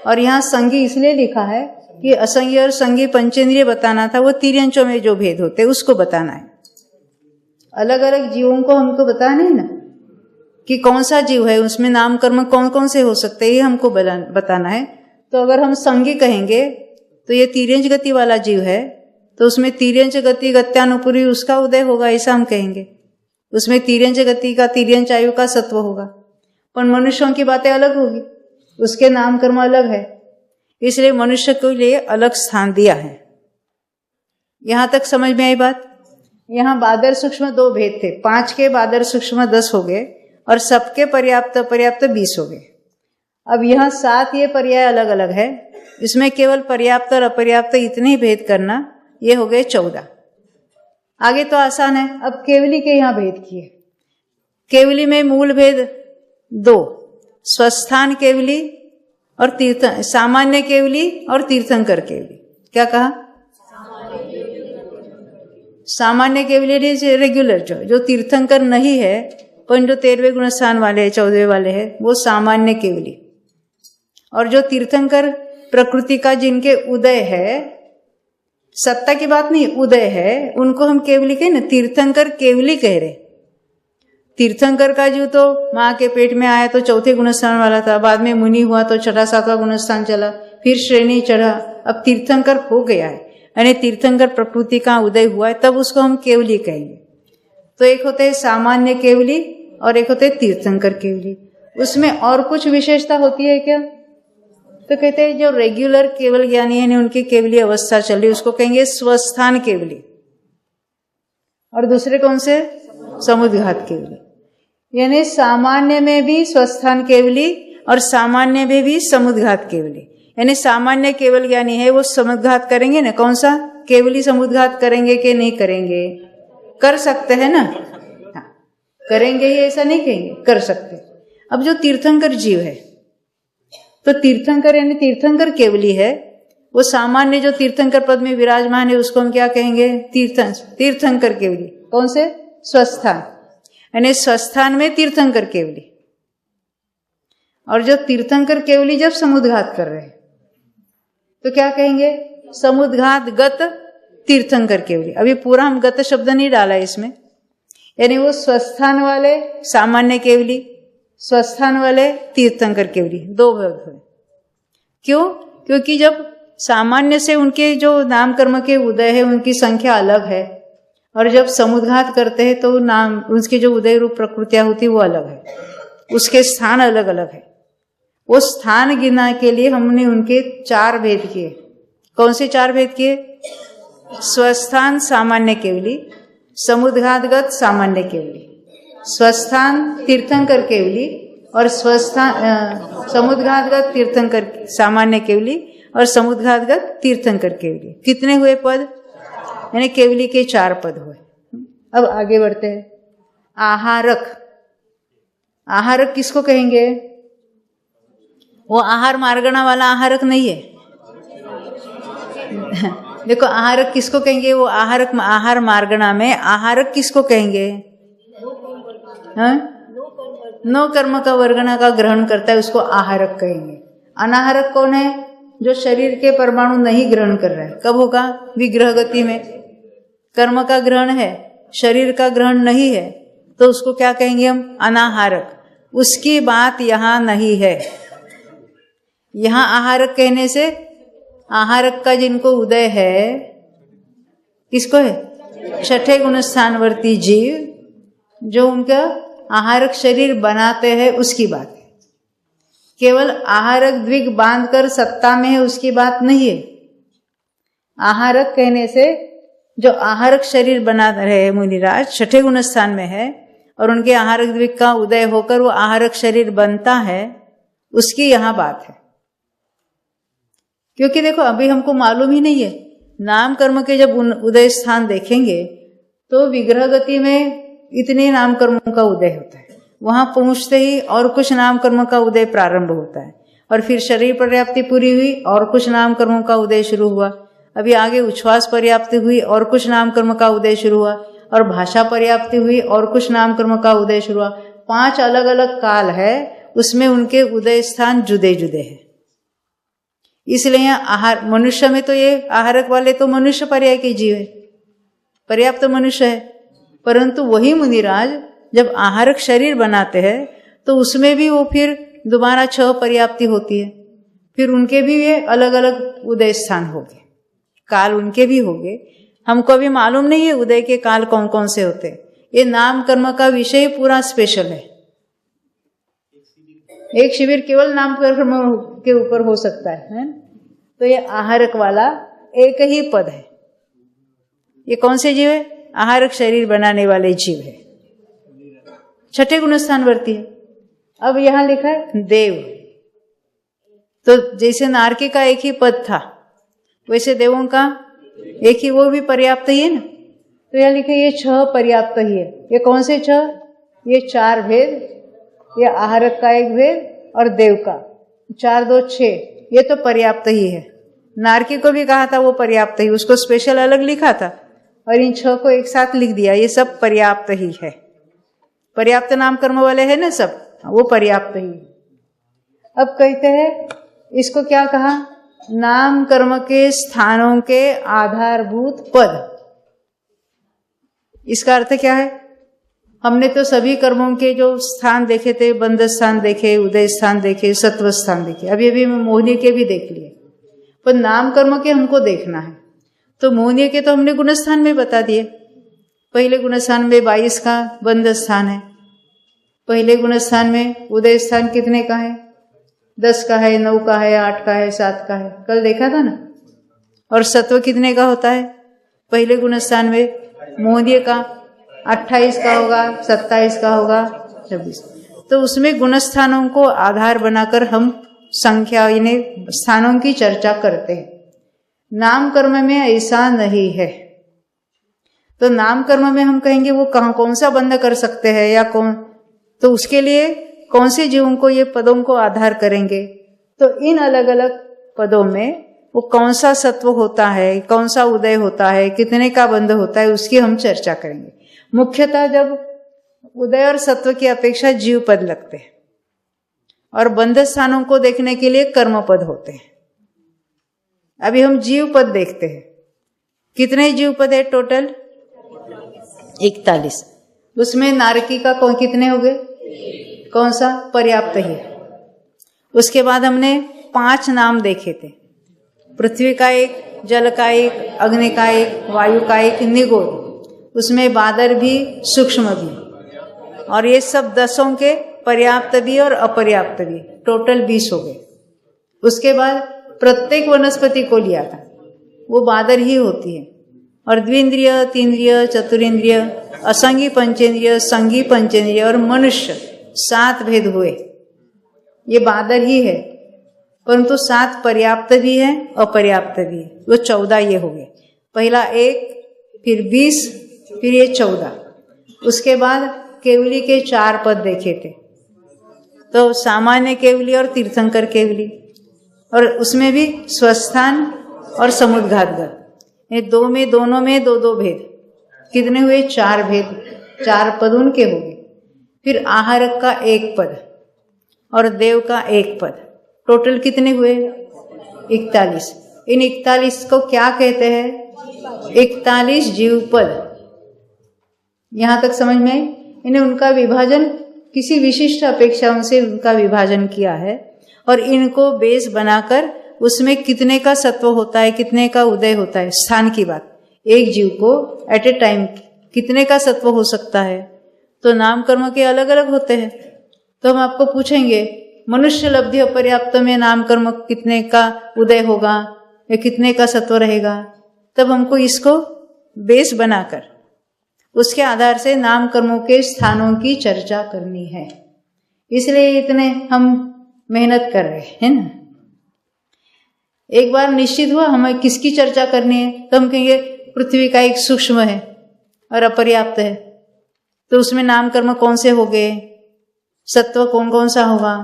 और यहाँ संगी इसलिए लिखा है कि असंगी और संगी पंचेंद्रिय बताना था, वो तिर्यंचों में जो भेद होते हैं उसको बताना है। अलग अलग जीवों को हमको बताना है ना, कि कौन सा जीव है, उसमें नाम कर्म कौन कौन से हो सकते हैं, ये हमको बताना है। तो अगर हम संगी कहेंगे तो ये तिर्यंच गति वाला जीव है, तो उसमें तिर्यंच गति गत्यानुपूर्वी उसका उदय होगा, ऐसा हम कहेंगे। उसमें तिर्यंच गति का तिर्यंच आयु का सत्व होगा। पर मनुष्यों की बातें अलग होगी, उसके नाम कर्म अलग है, इसलिए मनुष्य के लिए अलग स्थान दिया है। यहां तक समझ में आई बात? यहाँ बादर सूक्ष्म 2 भेद थे, 5 के बादर सूक्ष्म 10 हो गए और सबके पर्याप्त पर्याप्त 20 हो गए। अब यहाँ 7 ये पर्याय अलग अलग है, इसमें केवल पर्याप्त और अपर्याप्त इतने ही भेद करना, ये हो गए 14। आगे तो आसान है। अब केवली के यहाँ भेद किए। केवली में मूल भेद 2, स्वस्थान केवली और सामान्य केवली और तीर्थंकर केवली। क्या कहा? सामान्य केवली रेगुलर जो तीर्थंकर नहीं है, पर जो 13वें गुणस्थान वाले 14वें वाले हैं वो सामान्य केवली, और जो तीर्थंकर प्रकृति का जिनके उदय है, सत्ता की बात नहीं, उदय है, उनको हम केवली कहे ना, तीर्थंकर केवली कह रहे। तीर्थंकर का जो तो माँ के पेट में आया तो 4थे गुणस्थान वाला था, बाद में मुनि हुआ तो 6ठा 7वां गुणस्थान चला, फिर श्रेणी चढ़ा, अब तीर्थंकर हो गया है, यानी तीर्थंकर प्रकृति का उदय हुआ है, तब उसको हम केवली कहेंगे। तो एक होते है सामान्य केवली और एक होते है तीर्थंकर केवली। उसमें और कुछ विशेषता होती है क्या? तो कहते हैं जो रेगुलर केवल ज्ञानी है, उनकी केवली अवस्था चल रही, उसको कहेंगे स्वस्थान केवली। और दूसरे कौन से? समुद्घात केवली। यानी सामान्य में भी स्वस्थान केवली और सामान्य में भी समुद्घात केवली। यानी सामान्य केवल ज्ञानी है वो समुद्घात करेंगे ना, कौन सा? केवली समुद्घात करेंगे कि नहीं करेंगे? कर सकते हैं ना, हाँ, करेंगे, ये ऐसा नहीं कहेंगे, कर सकते। अब जो तीर्थंकर जीव है, तो तीर्थंकर यानी तीर्थंकर केवली है, वो सामान्य जो तीर्थंकर पद में विराजमान है उसको हम क्या कहेंगे? तीर्थंकर केवली। कौन से? स्वस्थान, यानी स्वस्थान में तीर्थंकर केवली। और जो तीर्थंकर केवली जब समुद्घात कर रहे हैं तो क्या कहेंगे? समुद्घात गत तीर्थंकर केवली। अभी पूरा हम गत शब्द नहीं डाला इसमें, यानी वो स्वस्थान वाले सामान्य केवली, स्वस्थान वाले तीर्थंकर केवली, 2 भाग हुए। क्यों? क्योंकि जब सामान्य से उनके जो नाम कर्म के उदय है उनकी संख्या अलग है, और जब समुद्घात करते हैं तो नाम उसकी जो उदय रूप प्रकृतियां होती वो अलग है, उसके स्थान अलग अलग है। वो स्थान गिना के लिए हमने उनके 4 भेद किए। कौन से 4 भेद किए? स्वस्थान सामान्य केवली, समुद्घातगत सामान्य केवली, स्वस्थान तीर्थंकर केवली और स्वस्थान समुद्घातगत तीर्थंकर सामान्य केवली और समुद्घातगत तीर्थंकर केवली। कितने हुए पद? यानी केवली के 4 पद हुए। अब आगे बढ़ते हैं। आहारक। आहारक किसको कहेंगे? वो आहार मार्गणा वाला आहारक नहीं है। देखो आहारक किसको कहेंगे? वो आहारक आहार मार्गणा में आहारक किसको कहेंगे? नो कर्म का वर्गणा का ग्रहण करता है उसको आहारक कहेंगे। अनाहारक कौन है? जो शरीर के परमाणु नहीं ग्रहण कर रहा है। कब होगा? विग्रह गति में। कर्म का ग्रहण है, शरीर का ग्रहण नहीं है, तो उसको क्या कहेंगे हम? अनाहारक। उसकी बात यहाँ नहीं है। यहाँ आहारक कहने से आहारक का जिनको उदय है, किसको है? 6ठे गुणस्थानवर्ती जीव, जो उनका आहारक शरीर बनाते हैं उसकी बात है। केवल आहारक द्विग बांधकर सत्ता में है उसकी बात नहीं है। आहारक कहने से जो आहारक शरीर बना रहे मुनिराज 6ठे गुणस्थान में है और उनके आहारक द्विग का उदय होकर वो आहारक शरीर बनता है, उसकी यहाँ बात है। क्योंकि देखो अभी हमको मालूम ही नहीं है, नाम कर्म के जब उदय स्थान देखेंगे तो विग्रह गति में इतने नाम कर्मों का उदय होता है, वहां पहुंचते ही और कुछ नाम कर्मों का उदय प्रारंभ होता है, और फिर शरीर पर्याप्ति पूरी हुई और कुछ नाम कर्मों का उदय शुरू हुआ। अभी आगे उच्छ्वास पर्याप्ति हुई और कुछ नाम कर्म का उदय शुरू हुआ, और भाषा पर्याप्ति हुई और कुछ नाम कर्म का उदय शुरू हुआ। 5 अलग अलग काल है, उसमें उनके उदय स्थान जुदे जुदे हैं। इसलिए आहार मनुष्य में तो ये आहारक वाले तो मनुष्य पर्याय के जीव है, पर्याप्त मनुष्य है, परंतु वही मुनिराज जब आहारक शरीर बनाते हैं तो उसमें भी वो फिर दोबारा 6 पर्याप्ति होती है, फिर उनके भी ये अलग अलग उदय स्थान होंगे, काल उनके भी होंगे। हमको अभी मालूम नहीं है उदय के काल कौन कौन से होते हैं। ये नाम कर्म का विषय पूरा स्पेशल है। एक शिविर केवल नाम कर्म के ऊपर हो सकता है ना? तो ये आहारक वाला एक ही पद है। ये कौन से जीव है? आहारक शरीर बनाने वाले जीव है, छठे गुण स्थान वर्ती है। अब यहां लिखा है देव, तो जैसे नारकी का एक ही पद था वैसे देवों का एक ही, वो भी पर्याप्त ही है ना। तो यह लिखे ये 6 पर्याप्त ही है। ये कौन से 6? ये 4 भेद, ये आहारक का एक भेद और देव का 4 2 6, ये तो पर्याप्त ही है। नारकी को भी कहा था वो पर्याप्त ही, उसको स्पेशल अलग लिखा था और इन 6 को एक साथ लिख दिया, ये सब पर्याप्त ही है। पर्याप्त नाम कर्म वाले है ना सब, वो पर्याप्त ही। अब कहते हैं इसको क्या कहा? नाम कर्म के स्थानों के आधारभूत पद। इसका अर्थ क्या है? हमने तो सभी कर्मों के जो स्थान देखे थे, बंध स्थान देखे, उदय स्थान देखे, सत्व स्थान देखे, अभी अभी मोहिनी के भी देख लिए, पर नाम कर्म के हमको देखना है। तो मोहिनी के तो हमने गुण स्थान में बता दिए। पहले गुण स्थान में 22 का बंध स्थान है, पहले गुण स्थान में उदय स्थान कितने का है? 10 का है, 9 का है, 8 का है, 7 का है, कल देखा था ना। और सत्व कितने का होता है? पहले गुण स्थान में मोहनीय का 28 का होगा, 27 का होगा, 26। तो उसमें गुण स्थानों को आधार बनाकर हम संख्या, इन्हें स्थानों की चर्चा करते हैं। नाम कर्म में ऐसा नहीं है। तो नाम कर्म में हम कहेंगे वो कहाँ कौन सा बंध कर सकते हैं या कौन, तो उसके लिए कौन से जीवों को ये पदों को आधार करेंगे। तो इन अलग अलग पदों में वो कौन सा सत्व होता है, कौन सा उदय होता है, कितने का बंध होता है, उसकी हम चर्चा करेंगे। मुख्यतः जब उदय और सत्व की अपेक्षा जीव पद लगते हैं और बंध स्थानों को देखने के लिए कर्म पद होते हैं। अभी हम जीव पद देखते हैं। कितने जीव पद है टोटल? 41। उसमें नारकी का कितने हो गए? कौन सा? पर्याप्त ही। उसके बाद हमने 5 नाम देखे थे, पृथ्वी का एक, जल का एक, अग्नि का एक, वायु का एक, निगोद, उसमें बादर भी, सूक्ष्म भी, और ये सब 10 के पर्याप्त भी और अपर्याप्त भी, टोटल 20 हो गए। उसके बाद प्रत्येक वनस्पति को लिया था, वो बादर ही होती है, और द्विंद्रिय, तीन्द्रिय, चतुरिंद्रिय, असंगी पंचेंद्रिय, संगी पंचेंद्रिय और मनुष्य 7 भेद हुए। ये बादर ही है, परंतु 7 पर्याप्त भी है, अपर्याप्त भी है, वो 14 ये हो गए। पहला 1, फिर 20, फिर ये 14। उसके बाद केवली के 4 पद देखे थे, तो सामान्य केवली और तीर्थंकर केवली, और उसमें भी स्वस्थान और समुद्घातगत, ये दोनों में 2-2 भेद। कितने हुए? 4 भेद, 4 पद उनके हो गए। फिर आहारक का 1 पद और देव का 1 पद, टोटल कितने हुए? 41। इन 41 को क्या कहते हैं? 41 जीव पद। यहां तक समझ में? इन्हें उनका विभाजन किसी विशिष्ट अपेक्षाओं से उनका विभाजन किया है, और इनको बेस बनाकर उसमें कितने का सत्व होता है, कितने का उदय होता है, स्थान की बात। एक जीव को एट ए टाइम कितने का सत्व हो सकता है, तो नाम कर्म के अलग अलग होते हैं। तो हम आपको पूछेंगे मनुष्य लब्धि अपर्याप्त में नाम कर्म कितने का उदय होगा या कितने का सत्व रहेगा, तब हमको इसको बेस बनाकर उसके आधार से नाम कर्मों के स्थानों की चर्चा करनी है। इसलिए इतने हम मेहनत कर रहे हैं ना। एक बार निश्चित हुआ हमें किसकी चर्चा करनी है, तो हम कहेंगे पृथ्वी का एक सूक्ष्म है और अपर्याप्त है, तो उसमें नाम कर्म कौन से हो गए, सत्व कौन कौन सा होगा,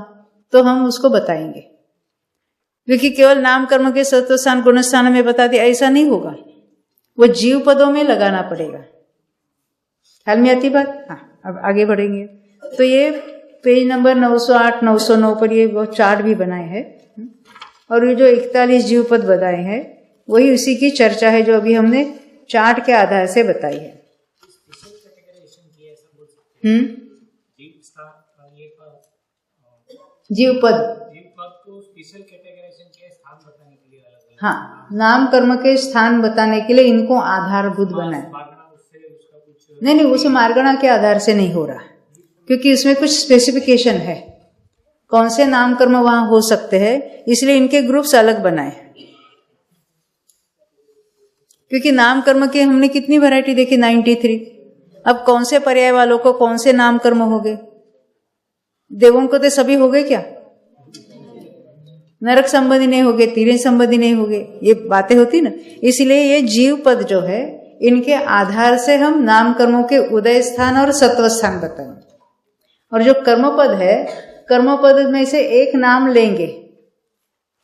तो हम उसको बताएंगे। क्योंकि केवल नाम कर्म के सत्व स्थान गुण स्थान में बता दिया ऐसा नहीं होगा, वो जीव पदों में लगाना पड़ेगा। ख्याल में आती बात? हाँ, अब आगे बढ़ेंगे। तो ये पेज नंबर 908 909 पर ये वो चार्ट भी बनाए हैं, और ये जो 41 जीव पद बताए हैं वही उसी की चर्चा है जो अभी हमने चार्ट के आधार से बताई है। जीव पद को स्पेशल कैटेगराइजेशन के स्थान बताने के लिए अलग। हाँ, नाम कर्म के स्थान बताने के लिए इनको आधारभूत बनाए। नहीं, उस मार्गणा के आधार से नहीं हो रहा, क्योंकि उसमें कुछ स्पेसिफिकेशन है। कौन से नाम कर्म वहां हो सकते हैं, इसलिए इनके ग्रुप्स अलग बनाए। क्योंकि नाम कर्म की हमने कितनी वैरायटी देखी, 93। अब कौन से पर्याय वालों को कौन से नाम कर्म हो गए? देवों को तो सभी हो गए क्या? नरक संबंधी नहीं हो गए, तीर्थ संबंधी नहीं हो गए, ये बातें होती ना। इसलिए ये जीव पद जो है, इनके आधार से हम नाम कर्मों के उदय स्थान और सत्व स्थान बताएंगे। और जो कर्म पद है, कर्म पद में से एक नाम लेंगे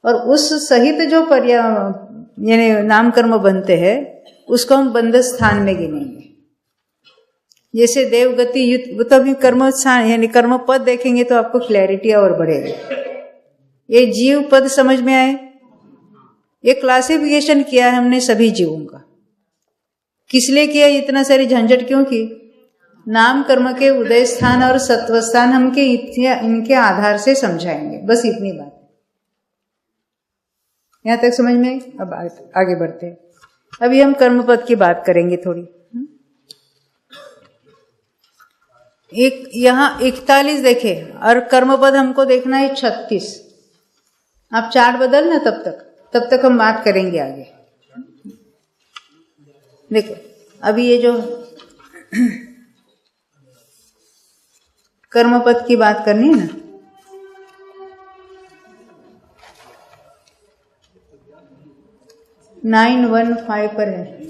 और उस सहित जो यानी नाम कर्म बनते हैं उसको हम बंध स्थान में गिनेंगे। जैसे देवगति युत, वो तो अभी कर्म स्थान यानी कर्म पद देखेंगे तो आपको क्लैरिटी और बढ़ेगी। ये जीव पद समझ में आए? ये क्लासिफिकेशन किया है हमने सभी जीवों का। किस लिए किया? इतना सारी झंझट क्यों की? नाम कर्म के उदय स्थान और सत्व स्थान हम इनके आधार से समझाएंगे, बस इतनी बात। यहां तक समझ में? अब आगे बढ़ते हैं। अभी हम कर्म पद की बात करेंगे थोड़ी। एक यहां 41 देखे और कर्म पद हमको देखना है 36। आप चार्ट बदल ना, तब तक हम बात करेंगे आगे। देखो अभी ये जो कर्म पद की बात करनी है ना, नाइन 915 पर है,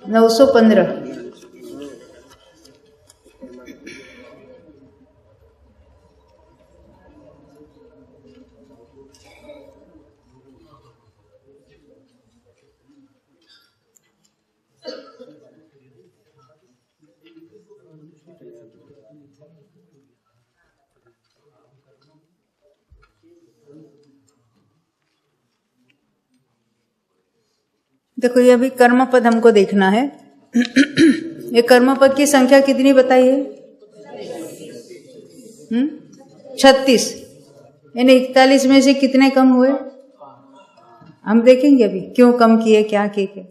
915। देखो ये अभी कर्म पद हमको देखना है। ये कर्म पद की संख्या कितनी बताई है? 36। यानी 41 में से कितने कम हुए हम देखेंगे अभी, क्यों कम किए, क्या किए।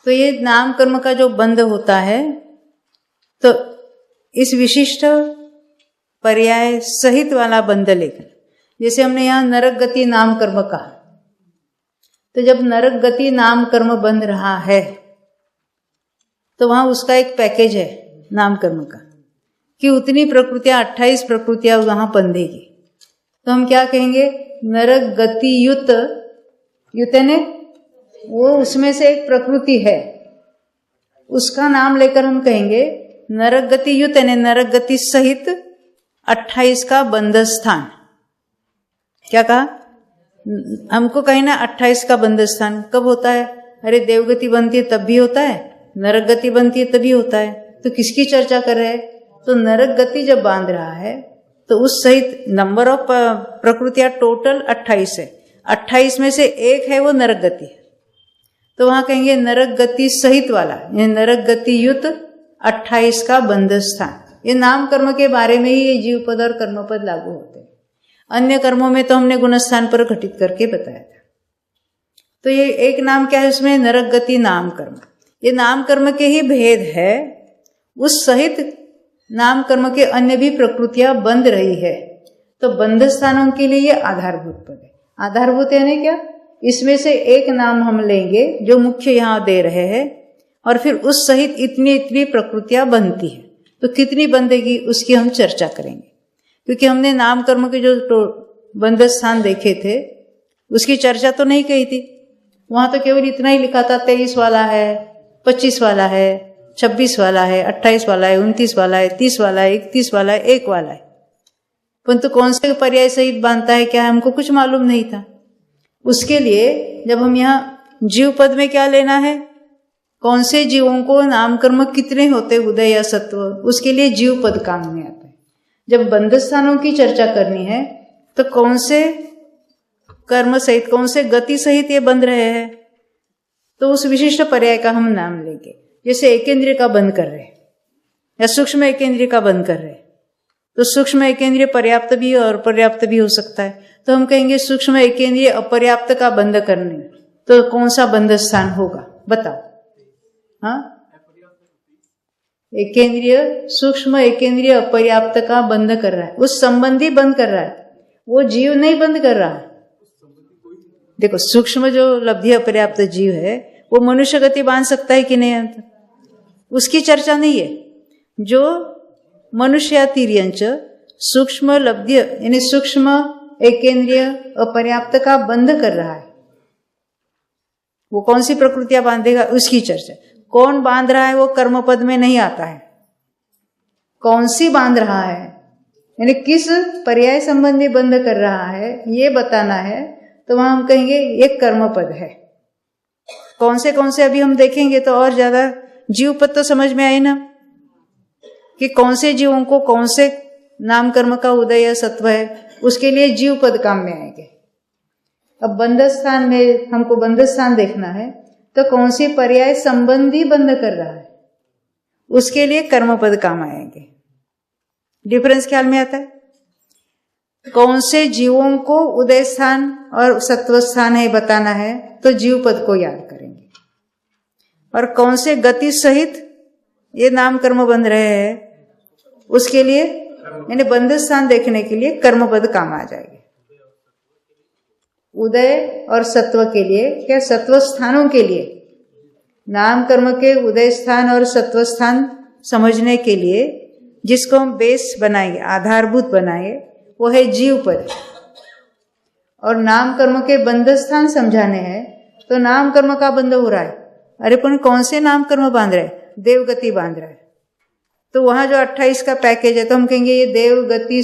तो ये नाम कर्म का जो बंध होता है, तो इस विशिष्ट पर्याय सहित वाला बंध लेकर, जैसे हमने यहां नरक गति नाम कर्म कहा, तो जब नरक गति नाम कर्म बंध रहा है तो वहां उसका एक पैकेज है नाम कर्म का, कि उतनी प्रकृतियां 28 प्रकृतियां वहां बंधेगी। तो हम क्या कहेंगे? नरक गति युत, युत ने वो उसमें से एक प्रकृति है, उसका नाम लेकर हम कहेंगे नरक गति युत ने नरक गति सहित 28 का बंध स्थान। क्या कहा? हमको कहीं ना 28 का बंध स्थान कब होता है? अरे देवगति बनती है तब भी होता है, नरक गति बनती है तभी होता है। तो किसकी चर्चा कर रहे हैं? तो नरक गति जब बांध रहा है तो उस सहित नंबर ऑफ प्रकृतियां टोटल 28 है, 28 में से एक है वो नरक गति। तो वहां कहेंगे नरक गति सहित वाला, ये नरक गति युत 28 का बंध स्थान। ये नाम कर्म के बारे में ही ये जीव पद और कर्म पद लागू होते हैं। अन्य कर्मों में तो हमने गुणस्थान पर घटित करके बताया था। तो ये एक नाम क्या है उसमें? नरक गति नाम कर्म। ये नाम कर्म के ही भेद है, उस सहित नाम कर्म के अन्य भी प्रकृतियां बंध रही है। तो बंध स्थानों के लिए ये आधारभूत पद है। आधारभूत यानी क्या? इसमें से एक नाम हम लेंगे जो मुख्य यहां दे रहे हैं, और फिर उस सहित इतनी इतनी प्रकृतियां बनती है। तो कितनी बंधेगी उसकी हम चर्चा करेंगे, क्योंकि हमने नाम कर्म के जो बंध स्थान देखे थे उसकी चर्चा तो नहीं कही थी। वहां तो केवल इतना ही लिखा था 23 वाला है, 25 वाला है, 26 वाला है, 28 वाला है, 29 वाला है, 30 वाला है, 31 वाला है, 1 वाला है। परंतु कौन से पर्याय सहित बांधता है क्या हमको कुछ मालूम नहीं था। उसके लिए जब हम यहाँ जीव पद में क्या लेना है, कौन से जीवों को नाम कर्म कितने होते उदय या सत्व, उसके लिए जीव पद काम में आता है। जब बंध स्थानों की चर्चा करनी है तो कौन से कर्म सहित, कौन से गति सहित ये बंध रहे हैं, तो उस विशिष्ट पर्याय का हम नाम लेंगे। जैसे एकेंद्रिय का बंध कर रहे या सूक्ष्म एकेंद्रिय का बंध कर रहे, तो सूक्ष्म एकेंद्रिय पर्याप्त भी और अपर्याप्त भी हो सकता है। तो हम कहेंगे सूक्ष्म एकेंद्रिय अपर्याप्त का बंध करने, तो कौन सा बंध स्थान होगा बताओ? हाँ, एकेंद्रिय सूक्ष्म एकेंद्रिय अपर्याप्त का बंद कर रहा है, उस संबंधी बंद कर रहा है, वो जीव नहीं बंद कर रहा है। देखो सूक्ष्म जो लब्धि अपर्याप्त जीव है वो मनुष्य गति बांध सकता है कि नहीं, अंत उसकी चर्चा नहीं है। जो मनुष्य या तिर्यंच सूक्ष्म लब्धि यानी सूक्ष्म एकेंद्रिय अपर्याप्त का बंध कर रहा है, वो कौन सी प्रकृतियां बांधेगा उसकी चर्चा। कौन बांध रहा है वो कर्म पद में नहीं आता है, कौन सी बांध रहा है यानी किस पर्याय संबंधी बंध कर रहा है ये बताना है, तो वहां हम कहेंगे ये कर्म पद है। कौन से अभी हम देखेंगे तो और ज्यादा जीव पद तो समझ में आए ना, कि कौन से जीवों को कौन से नाम कर्म का उदय या सत्व है, उसके लिए जीव पद काम में आएंगे। अब बंध स्थान में हमको बंध स्थान देखना है, तो कौन सी पर्याय संबंधी बंध कर रहा है उसके लिए कर्म पद काम आएंगे। डिफरेंस ख्याल में आता है। कौन से जीवों को उदय स्थान और सत्व स्थान है बताना है तो जीव पद को याद करेंगे, और कौन से गति सहित ये नाम कर्म बन रहे हैं उसके लिए यानी बंध स्थान देखने के लिए कर्म पद काम आ जाएंगे। उदय और सत्व के लिए क्या सत्व स्थानों के लिए नाम कर्म के उदय स्थान और सत्व स्थान समझने के लिए जिसको हम बेस बनाएंगे आधारभूत बनाएंगे वो है जीव पद। और नाम कर्म के बंध स्थान समझाने हैं तो नाम कर्म का बंध हो रहा है, अरे पर कौन से नाम कर्म बांध रहे, देवगति बांध रहा है। तो वहां जो 28 का पैकेज है तो हम कहेंगे ये देवगति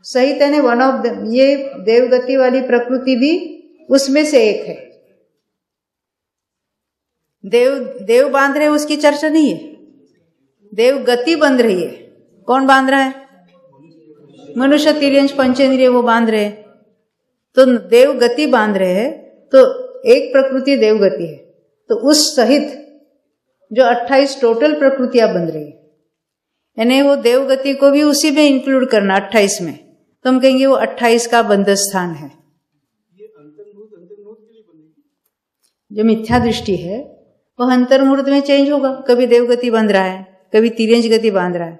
सहित है वन ऑफ द, ये देवगति वाली प्रकृति भी उसमें से एक है। देव बांध रहे उसकी चर्चा नहीं है, देवगति बंध रही है। कौन बांध रहा है, मनुष्य तिर्यंश पंचेंद्रिय वो बांध रहे, तो देवगति बांध रहे हैं। तो एक प्रकृति देवगति है, तो उस सहित जो 28 टोटल प्रकृतियां बन रही है, यानी वो देवगति को भी उसी में इंक्लूड करना 28 में, तो हम कहेंगे वो 28 का बंध स्थान है। जो मिथ्या दृष्टि है वह अंतर्मुहूर्त में चेंज होगा, कभी देवगति बांध रहा है कभी तिर्यंश गति बांध रहा है,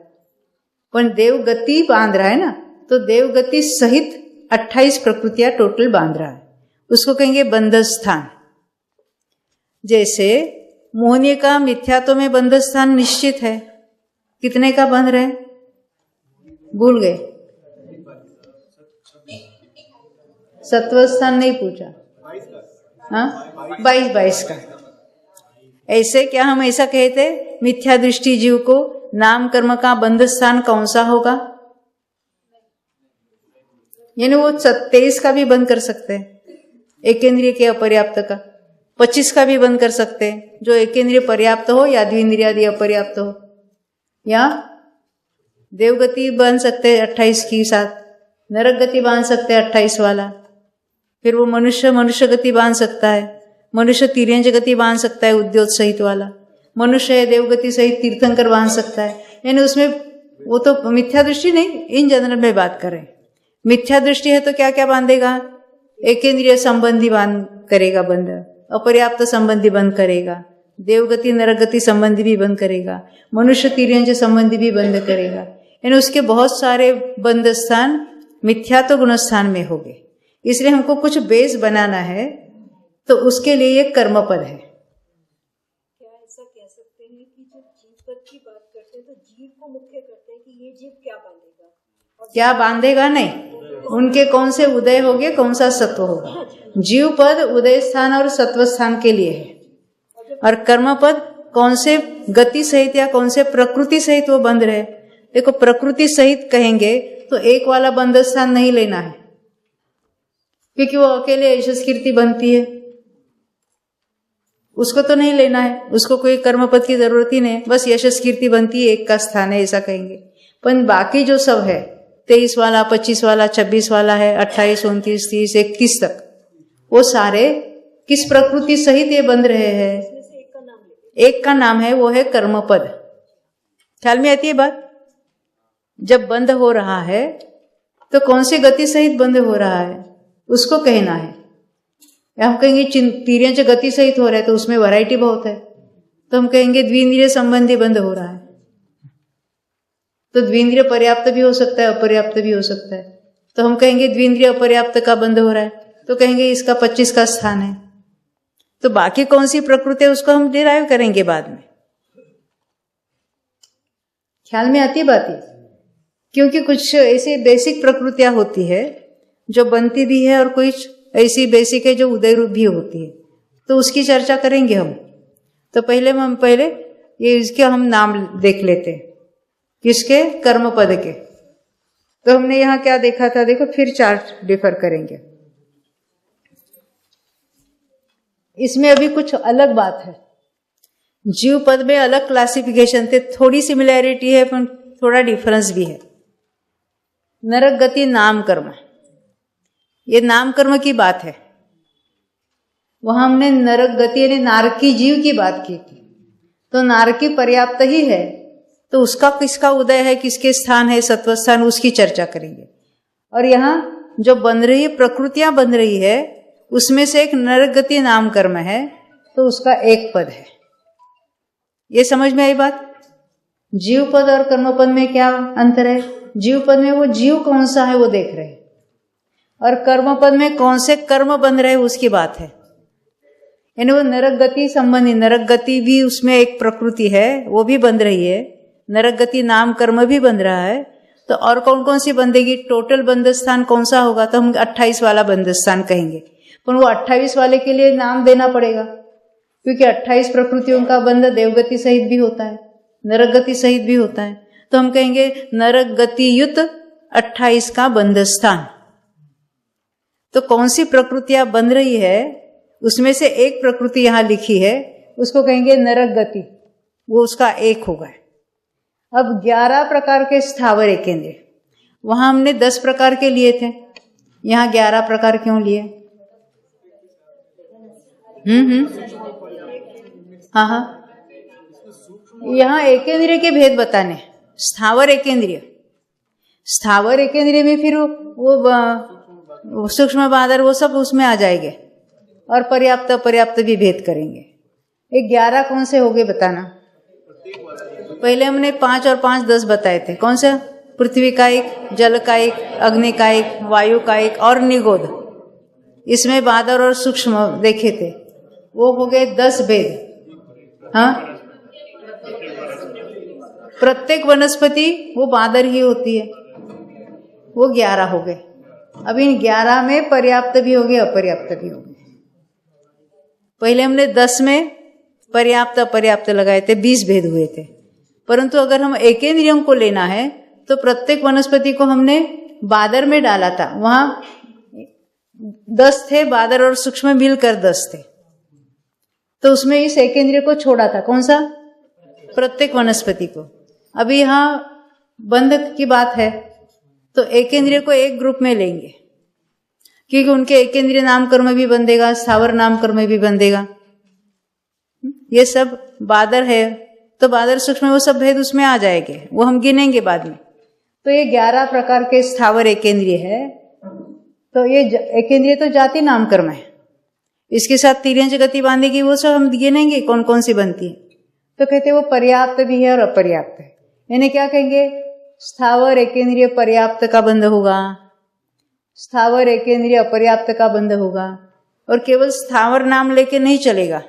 पर देवगति बांध रहा है ना, तो देवगति सहित 28 प्रकृतियां टोटल बांध रहा है, उसको कहेंगे बंध स्थान। जैसे मोहनीय का मिथ्यात्व में बंध स्थान निश्चित है, कितने का बंध रहे भूल गए, सत्व स्थान नहीं पूछा, हाँ 22 का। ऐसे क्या हम ऐसा कहते मिथ्या दृष्टि जीव को नाम कर्म का बंध स्थान कौन सा होगा, यानी वो 23 का भी बंद कर सकते हैं, एकेंद्रिय के अपर्याप्त का 25 का भी बंद कर सकते हैं, जो एकेंद्रिय पर्याप्त हो या द्विंद्रियादि अपर्याप्त हो, या देवगति बांध सकते हैं 28 की साथ, नरक गति बांध सकते हैं 28 वाला, फिर वो मनुष्य गति बांध सकता है, मनुष्य तिर्यंश गति बांध सकता है उद्योत सहित वाला, मनुष्य देवगति सहित तीर्थंकर बांध सकता है। यानी उसमें वो तो मिथ्या दृष्टि नहीं, इन जनरल में बात कर रहे हैं। मिथ्या दृष्टि है तो क्या क्या बांधेगा, एकेंद्रिय संबंधी बांध करेगा बंध, अपर्याप्त संबंधी बंद करेगा, देवगति नरगति संबंधी भी बंद करेगा, मनुष्य तिर्यंश संबंधी भी बंद करेगा। यानी उसके बहुत सारे बंध स्थान मिथ्यात्व गुण स्थान में हो गए। इसलिए हमको कुछ बेस बनाना है, तो उसके लिए ये कर्म पद है। क्या ऐसा कह सकते हैं कि जब जीव पद की बात करते हैं तो जीव को मुख्य करते हैं कि ये जीव क्या बांधेगा, और क्या बांधेगा नहीं, उनके कौन से उदय होंगे, कौन सा सत्व होगा। जीव पद उदय स्थान और सत्व स्थान के लिए है, और कर्म पद कौन से गति सहित या कौन से प्रकृति सहित वो बंध रहे। देखो प्रकृति सहित कहेंगे तो एक वाला बंध स्थान नहीं लेना है, क्योंकि वो अकेले यशस कीर्ति बनती है, उसको तो नहीं लेना है, उसको कोई कर्म पद की जरूरत ही नहीं, बस यशस कीर्ति बनती है, एक का स्थान है ऐसा कहेंगे। पर बाकी जो सब है 23 वाला 25 वाला 26 वाला है 28 29 30 31 तक, वो सारे किस प्रकृति सहित ये बंध रहे हैं, एक का नाम है वो है कर्म पद। ख्याल में आती है बात। जब बंद हो रहा है तो कौन सी गति सहित बंद हो रहा है उसको कहना है। या हम कहेंगे तिर्यंश गति सहित हो रहा है तो उसमें वैरायटी बहुत है, तो हम कहेंगे द्विंद्रिय संबंधी बंद हो रहा है, तो द्विंद्रिय पर्याप्त भी हो सकता है, अपर्याप्त भी हो सकता है। तो हम कहेंगे द्विंद्रिय अपर्याप्त का बंध हो रहा है, तो कहेंगे इसका 25 का स्थान है। तो बाकी कौन सी प्रकृति है उसको हम डिराइव करेंगे बाद में। ख्याल में आती है बात ये? क्योंकि कुछ ऐसी बेसिक प्रकृतियां होती है जो बनती भी है और कुछ ऐसी बेसिक है जो उदय रूप भी होती है, तो उसकी चर्चा करेंगे हम। तो पहले ये इसके हम नाम देख लेते हैं, किसके? कर्म पद के। तो हमने यहां क्या देखा था, देखो फिर चार्ट डिफर करेंगे। इसमें अभी कुछ अलग बात है। जीव पद में अलग क्लासिफिकेशन थे, थोड़ी सिमिलैरिटी है पर थोड़ा डिफरेंस भी है। नरक गति नाम कर्म, ये नाम कर्म की बात है। वहां हमने नरक गति यानी नारकी जीव की बात की थी। तो नारकी पर्याप्त ही है, तो उसका किसका उदय है, किसके स्थान है, सत्व स्थान, उसकी चर्चा करेंगे। और यहाँ जो बन रही प्रकृतियां बन रही है उसमें से एक नरक गति नाम कर्म है, तो उसका एक पद है। ये समझ में आई बात? जीव पद और कर्म पद में क्या अंतर है? जीव पद में वो जीव कौन सा है वो देख रहे हैं, और कर्म पद में कौन से कर्म बन रहे उसकी बात है। यानी वो नरक गति संबंधी, नरक गति भी उसमें एक प्रकृति है, वो भी बन रही है, नरक गति नाम कर्म भी बन रहा है। तो और कौन कौन सी बंधेगी? टोटल बंध स्थान कौन सा होगा? तो हम 28 वाला बंध स्थान कहेंगे। पर वो 28 वाले के लिए नाम देना पड़ेगा, क्योंकि 28 प्रकृतियों का बंध देवगति सहित भी होता है, नरक गति सहित भी होता है। तो हम कहेंगे नरक गति युत 28 का बंध स्थान। तो कौन सी प्रकृतियां बन रही है उसमें से एक प्रकृति यहां लिखी है, उसको कहेंगे नरक गति, वो उसका एक होगा। अब 11 प्रकार के स्थावर एकेंद्रिय, वहां हमने 10 प्रकार के लिए थे, यहां 11 प्रकार क्यों लिए? हाँ, यहां एकेंद्रिय के भेद बताने। स्थावर एकेंद्रिय, स्थावर एकेंद्रिय में फिर वो सूक्ष्म बादर वो सब उसमें आ जाएंगे, और पर्याप्त अपर्याप्त भी भेद करेंगे। ये 11 कौन से हो गए बताना? पहले हमने 5 और 5 10 बताए थे। कौन सा? पृथ्वी का एक, जल का एक, अग्नि का एक, वायु का एक और निगोद। इसमें बादर और सूक्ष्म देखे थे, वो हो गए 10 भेद। हाँ, प्रत्येक वनस्पति वो बादर ही होती है, वो 11 हो गए। अब इन 11 में पर्याप्त भी हो गए, अपर्याप्त भी हो गए। पहले हमने 10 में पर्याप्त अपर्याप्त लगाए थे, 20 भेद हुए थे। परंतु अगर हम एकेंद्रियों को लेना है तो प्रत्येक वनस्पति को हमने बादर में डाला था, वहां 10 थे, बादर और सूक्ष्म मिलकर 10 थे। तो उसमें इस एकेंद्रिय को छोड़ा था। कौन सा? प्रत्येक वनस्पति को। अभी यहां बंध की बात है, तो एकेंद्रिय को एक ग्रुप में लेंगे, क्योंकि उनके एकेंद्रिय नाम कर्म भी बंधेगा, स्थावर नाम कर्म भी बंधेगा। ये सब बादर है, तो बादर सूक्ष्म वो सब भेद उसमें आ जाएंगे, वो हम गिनेंगे बाद में। तो ये 11 प्रकार के स्थावर एकेंद्रिय है। तो ये एकेंद्रिय तो जाति नाम कर्म है, इसके साथ तिर्यंच गति बांधेगी, वो सब हम गिनेंगे कौन कौन सी बनती है। तो कहते वो पर्याप्त भी है और अपर्याप्त है। यानी क्या कहेंगे? स्थावर एकेंद्रिय पर्याप्त का बंध होगा, स्थावर एकेंद्रिय अपर्याप्त का बंध होगा। और केवल स्थावर नाम लेके नहीं चलेगा,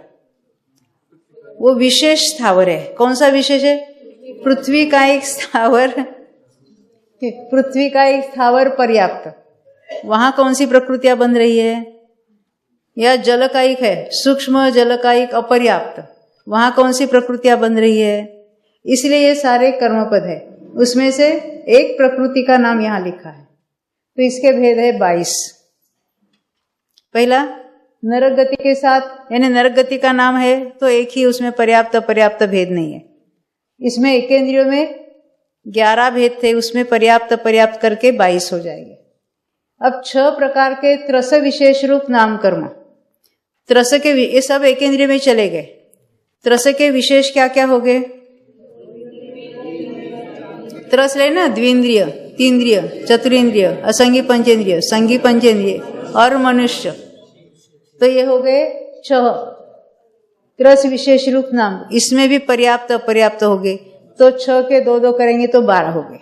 वो विशेष स्थावर है। कौन सा विशेष है? पृथ्वी का एक स्थावर, पृथ्वी का एक स्थावर पर्याप्त, वहां कौन सी प्रकृतियां बन रही है? या जल का एक है, सूक्ष्म जल का एक अपर्याप्त, वहां कौन सी प्रकृतियां बन रही है? इसलिए ये सारे कर्मपद है, उसमें से एक प्रकृति का नाम यहां लिखा है। तो इसके भेद है 22। पहला नरक गति के साथ, यानी नरक गति का नाम है तो एक ही, उसमें पर्याप्त अपर्याप्त भेद नहीं है। इसमें एकेंद्रियों में 11 भेद थे, उसमें पर्याप्त अपर्याप्त करके 22 हो जाएंगे। अब 6 प्रकार के त्रस विशेष रूप नाम कर्म, त्रस के ये सब एकेंद्रिय में चले गए। त्रस के विशेष क्या क्या हो गए? त्रस लेना, द्विंद्रिय, तीन्द्रिय, चतुरेंद्रिय, असंगी पंचेंद्रिय, संगी पंचेंद्रिय और मनुष्य। तो ये हो गए 6 त्रस विशेष रूप नाम। इसमें भी पर्याप्त अपर्याप्त हो गए। तो 6 के 2 करेंगे तो 12 हो गए।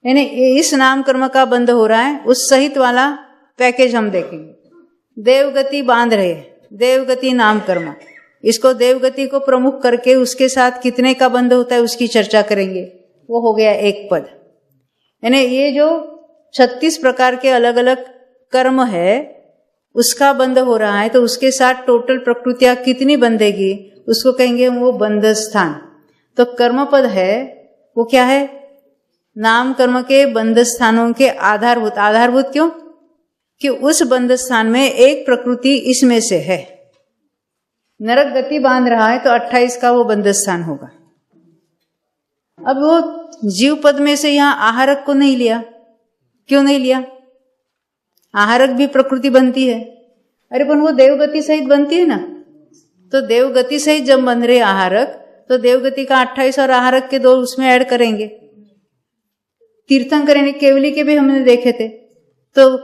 यानी इस नाम कर्म का बंध हो रहा है, उस सहित वाला पैकेज हम देखेंगे। देवगति बांध रहे, देवगति नाम कर्म, इसको देवगति को प्रमुख करके उसके साथ कितने का बंध होता है उसकी चर्चा करेंगे। वो हो गया एक पद। यानी ये जो 36 प्रकार के अलग अलग कर्म है उसका बंध हो रहा है, तो उसके साथ टोटल प्रकृतियां कितनी बंधेगी उसको कहेंगे वो बंध स्थान। तो कर्म पद है वो क्या है? नाम कर्म के बंध स्थानों के आधारभूत। आधारभूत क्यों? कि उस बंध स्थान में एक प्रकृति इसमें से है। नरक गति बांध रहा है तो 28 का वो बंध स्थान होगा। अब वो जीव पद में से यहां आहारक को नहीं लिया। क्यों नहीं लिया? आहारक भी प्रकृति बनती है। अरे पर वो देवगति सहित बनती है ना, तो देवगति सहित जब बन रहे आहारक तो देवगति का 28 और आहारक के 2 उसमें ऐड करेंगे। तीर्थंकर यानी केवली के भी हमने देखे थे, तो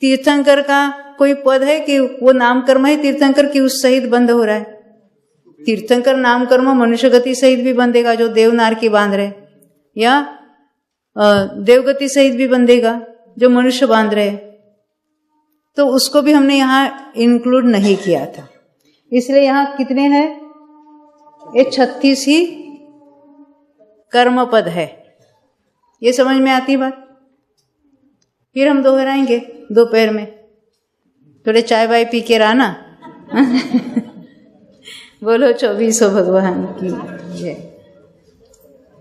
तीर्थंकर का कोई पद है कि वो नाम कर्म है तीर्थंकर की उस सहित बंध हो रहा है? तीर्थंकर नाम कर्म मनुष्य गति सहित भी बंधेगा जो देवनार की बांध रहे, या देवगति सहित भी बंधेगा जो मनुष्य बांध रहे, तो उसको भी हमने यहां इंक्लूड नहीं किया था। इसलिए यहां कितने हैं? ये 36 ही कर्म पद है। ये समझ में आती बात? फिर हम दोहराएंगे दोपहर में, थोड़े चाय वाय पी के रहना। बोलो 24 भगवान की जय।